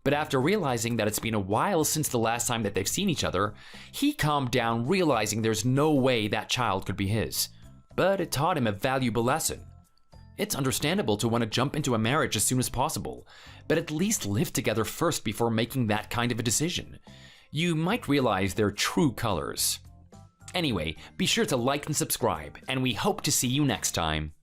But after realizing that it's been a while since the last time that they've seen each other, he calmed down, realizing there's no way that child could be his. But it taught him a valuable lesson. It's understandable to want to jump into a marriage as soon as possible, but at least live together first before making that kind of a decision. You might realize their true colors. Anyway, be sure to like and subscribe, and we hope to see you next time.